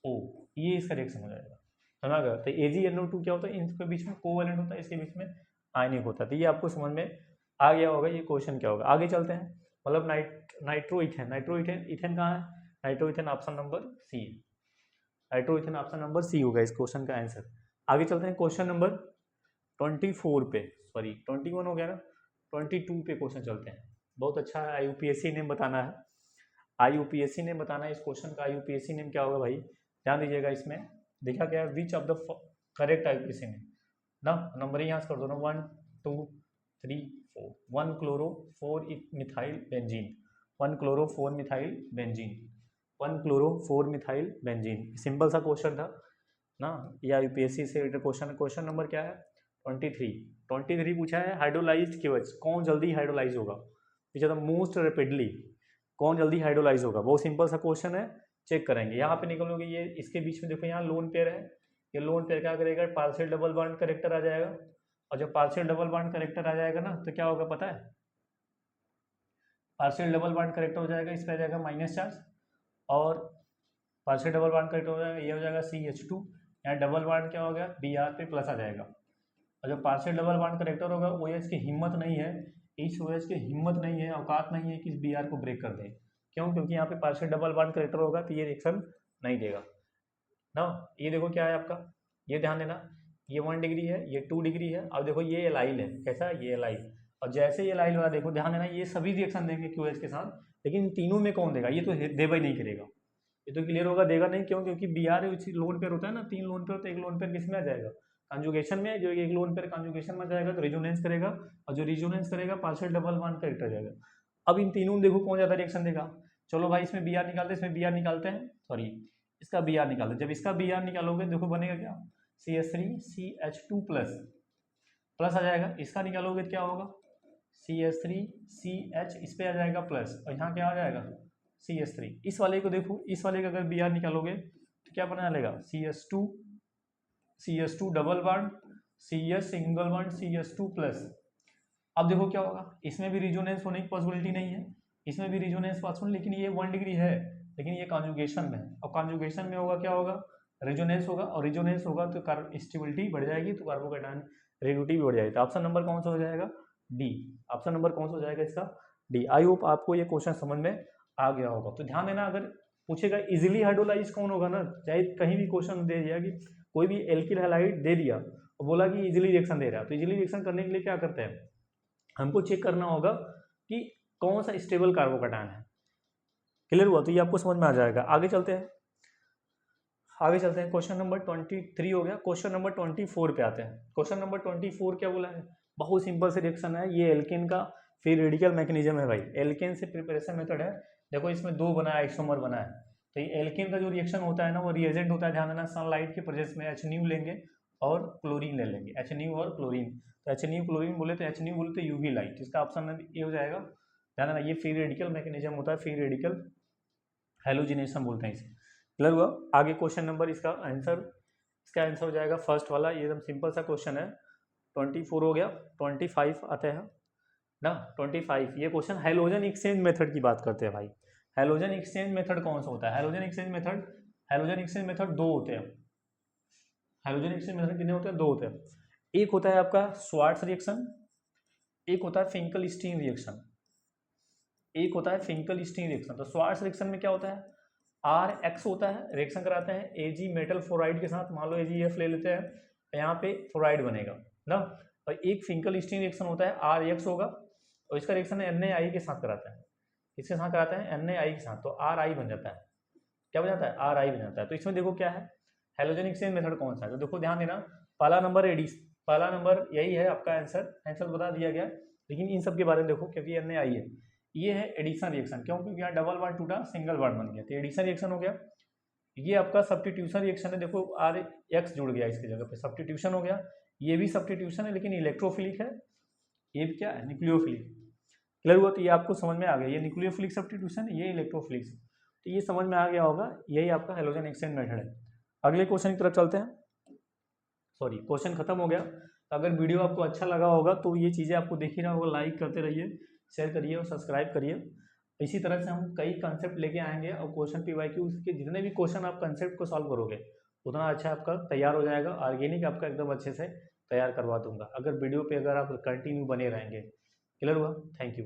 O, ये इसका रिएक्शन हो जाएगा। समझ गया? तो AgNO2 क्या होता है? इनके बीच में कोवैलेंट होता है, इसके बीच में आयनिक होता है। तो ये आपको समझ में आ गया होगा ये क्वेश्चन क्या होगा। आगे चलते हैं। मतलब nitro ethane, nitro ethane, ethane कहाँ है? Nitro ethane option number C, nitro ethane option number C होगा इस क्वेश्चन का आंसर। आगे चलते हैं क्वेश्चन नंबर 24 पे, सॉरी 21 हो गया ना, 22 पे क्वेश्चन चलते हैं। बहुत अच्छा है, IUPAC नेम बताना है, IUPAC नेम बताना है इस क्वेश्चन का। IUPAC नेम क्या होगा भाई? ध्यान दीजिएगा। इसमें देखा गया है विच of the correct IUPAC name ना, नंबर यहाँ से कर दो ना, 1 2 3 4। 1 chloro 4 methyl benzene, 1 chloro 4 methyl benzene, 1 chloro 4 methyl benzene. Simple सा क्वेश्चन था ना, या UPSC से रिलेटेड क्वेश्चन। क्वेश्चन नंबर क्या है? 23 पूछा है हाइड्रोलाइज्ड केवच कौन जल्दी हाइड्रोलाइज होगा, which are the most rapidly, कौन जल्दी हाइड्रोलाइज होगा। बहुत सिंपल सा क्वेश्चन है, चेक करेंगे। यहाँ पे निकलोगे, ये इसके बीच में देखो, यहाँ लोन पेयर है, ये लोन पेयर क्या करेगा? पार्शियल डबल बॉन्ड करेक्टर आ जाएगा, और जब पार्शियल डबल बॉन्ड करेक्टर आ जाएगा ना तो क्या होगा पता है? पार्शियल डबल बॉन्ड करेक्टर हो जाएगा, इस पर आ जाएगा माइनस चार्ज, और पार्शियल डबल बॉन्ड करेक्टर हो जाएगा, ये हो जाएगा CH2, यहाँ डबल बॉन्ड क्या हो गया Br पे प्लस आ जाएगा। और जो पार्शियल डबल बॉन्ड करेक्टर होगा OH की हिम्मत नहीं है, इस OH की हिम्मत नहीं है, औकात नहीं है कि इस Br को ब्रेक कर दे। क्यों? क्योंकि यहाँ पे पार्शियल डबल बॉन्ड करेक्टर होगा तो ये रिएक्शन नहीं देगा ना। ये देखो क्या है आपका, ये ध्यान देना, ये 1 डिग्री है, ये 2 डिग्री है, अब देखो ये एलाइल है, कैसा ये एलाइल, और जैसे ये एलाइल वाला देखो ध्यान देना, ये सभी रिएक्शन देंगे QH के साथ, लेकिन इन तीनों में कौन देगा, ये तो देगा ही नहीं करेगा, ये तो क्लियर होगा, देगा नहीं। क्यों? क्योंकि Br लोन पेयर होता है ना, 3 लोन पेयर, तो एक लोन पेयर किस में आ जाएगा, कॉन्जुगेशन में, जो एक लोन पेयर कॉन्जुगेशन में जाएगा तो रिजोनेंस करेगा, और जो रिजोनेंस करेगा पार्शियल डबल बॉन्ड करेक्टर जाएगा। अब इन तीनों में देखो कौन ज़्यादा रिएक्शन देगा। चलो भाई इसमें Br निकालते हैं, इसमें Br निकालते हैं, सॉरी इसका Br निकालते हैं। जब इसका Br निकालोगे देखो बनेगा क्या, CH3CH2 प्लस आ जाएगा, इसका निकालोगे क्या होगा CH3CH, इस पे आ जाएगा प्लस, और यहाँ क्या आ जाएगा CH3। इस वाले को देखो, इस वाले का अगर Br निकालोगे तो क्या बना लेगा CH2 double bond, CH single bond, CH2 plus. अब देखो क्या होगा, इसमें भी रिजोनेंस होने की पॉसिबिलिटी नहीं है, इसमें भी रिजोनेंस पॉसिबल, लेकिन ये 1 डिग्री है, लेकिन ये कॉन्जुगेशन में है, और कॉन्जुगेशन में होगा क्या होगा, रिजोनेंस होगा, और रिजोनेंस होगा तो स्टेबिलिटी बढ़ जाएगी, तो कार्बोकैटायन रेडिविटी भी बढ़ जाएगी। तो ऑप्शन नंबर कौन सा हो जाएगा, डी। ऑप्शन नंबर कौन सा हो जाएगा इसका, डी। आई होप आपको ये क्वेश्चन समझ में आ गया होगा। तो ध्यान देना, अगर पूछेगा इजिली हाइड्रोलाइज कौन होगा ना, चाहे कहीं भी क्वेश्चन दे दिया कि कोई भी एल्किल हैलाइड दे दिया और बोला कि इजिली रिएक्शन दे रहा है, तो इजिली रिएक्शन करने के लिए क्या करते हैं, हमको चेक करना होगा कि कौन सा स्टेबल कार्बोकैटायन है। क्लियर हुआ? तो ये आपको समझ में आ जाएगा। आगे चलते हैं, क्वेश्चन नंबर 23 हो गया। क्वेश्चन नंबर 24 पे आते हैं। क्वेश्चन नंबर 24 क्या बोला है, बहुत सिंपल से रिएक्शन है, ये एल्केन का फ्री रेडिकल मैकेनिज्म है भाई, एल्केन से प्रिपरेशन मेथड है। देखो इसमें 2 बना है, आइसोमर बना है, तो ये एल्केन का जो रिएक्शन होता है ना, वो रिएजेंट होता है, ध्यान देना, सनलाइट के प्रेजेंस में HNu लेंगे और क्लोरीन ले लेंगे, HNu और क्लोरीन। तो HNu क्लोरीन बोले तो HNu बोले तो UV लाइट, इसका ऑप्शन ये हो जाएगा। ध्यान देना, ये फ्री रेडिकल मैकेनिज्म होता है, फ्री रेडिकल हैलोजिनेशन बोलते हैं इसे। क्लियर हुआ? आगे क्वेश्चन नंबर, इसका आंसर हो जाएगा फर्स्ट वाला, ये एकदम सिंपल सा क्वेश्चन है। 24 हो गया, 25 आते हैं ना। 25 ये क्वेश्चन हैलोजन एक्सचेंज मेथड की बात करते हैं भाई। हैलोजन एक्सचेंज मेथड कौन सा होता है, हैलोजन एक्सचेंज मेथड 2 होते हैं। हैलोजन एक्सचेंज मेथड कितने होते हैं, 2 होते हैं। एक होता है आपका स्वार्ट्स रिएक्शन, एक होता है फिंकल-स्टीन रिएक्शन, एक होता है फिंकल-स्टीन रिएक्शन। तो स्वार्ट्स रिएक्शन में क्या होता है, RX होता है, रिएक्शन कराते हैं Ag मेटल फ्लोराइड के साथ, मान लो AgF ले लेते हैं, यहाँ पे फ्लोराइड बनेगा ना। और एक फिंकल-स्टीन रिएक्शन होता है, RX होगा, और इसका रिएक्शन NaI के साथ कराते हैं, इसके साथ कराते हैं NaI के साथ, तो RI बन जाता है। क्या बन जाता है, RI बन जाता है। तो इसमें देखो क्या है, हैलोजन एक्सचेंज मेथड कौन सा है, तो देखो ध्यान देना, पहला नंबर यही है आपका आंसर बता दिया गया, लेकिन इन सब के बारे में देखो, क्योंकि NaI है, ये है एडिशन रिएक्शन, क्यों? क्योंकि यहाँ डबल बॉन्ड टूटा, सिंगल बॉन्ड बन गया, तो एडिशन रिएक्शन हो गया। ये आपका सब्स्टिट्यूशन रिएक्शन है, देखो RX जुड़ गया इसकी जगह पे, सब्स्टिट्यूशन हो गया। ये भी सब्स्टिट्यूशन है, लेकिन इलेक्ट्रोफिलिक है, ये भी क्या है, न्यूक्लियोफिलिक। क्लियर हुआ? तो ये आपको समझ में आ गया, ये न्यूक्लियोफिलिक सब्स्टिट्यूशन, ये इलेक्ट्रोफिलिक, तो ये समझ में आ गया होगा, यही आपका हैलोजन एक्सचेंज मेथड है। अगले क्वेश्चन की तरफ चलते हैं। सॉरी, क्वेश्चन खत्म हो गया। अगर वीडियो आपको अच्छा लगा होगा तो ये चीज़ें आपको देख ही रहा होगा, लाइक करते रहिए, शेयर करिए और सब्सक्राइब करिए। इसी तरह से हम कई कंसेप्ट लेके आएंगे, और क्वेश्चन PYQ के जितने भी क्वेश्चन आप कंसेप्ट को सॉल्व करोगे उतना अच्छा आपका तैयार हो जाएगा, ऑर्गेनिक आपका एकदम अच्छे से तैयार करवा दूंगा, अगर वीडियो पे आप कंटिन्यू बने रहेंगे। क्लियर हुआ? Thank you.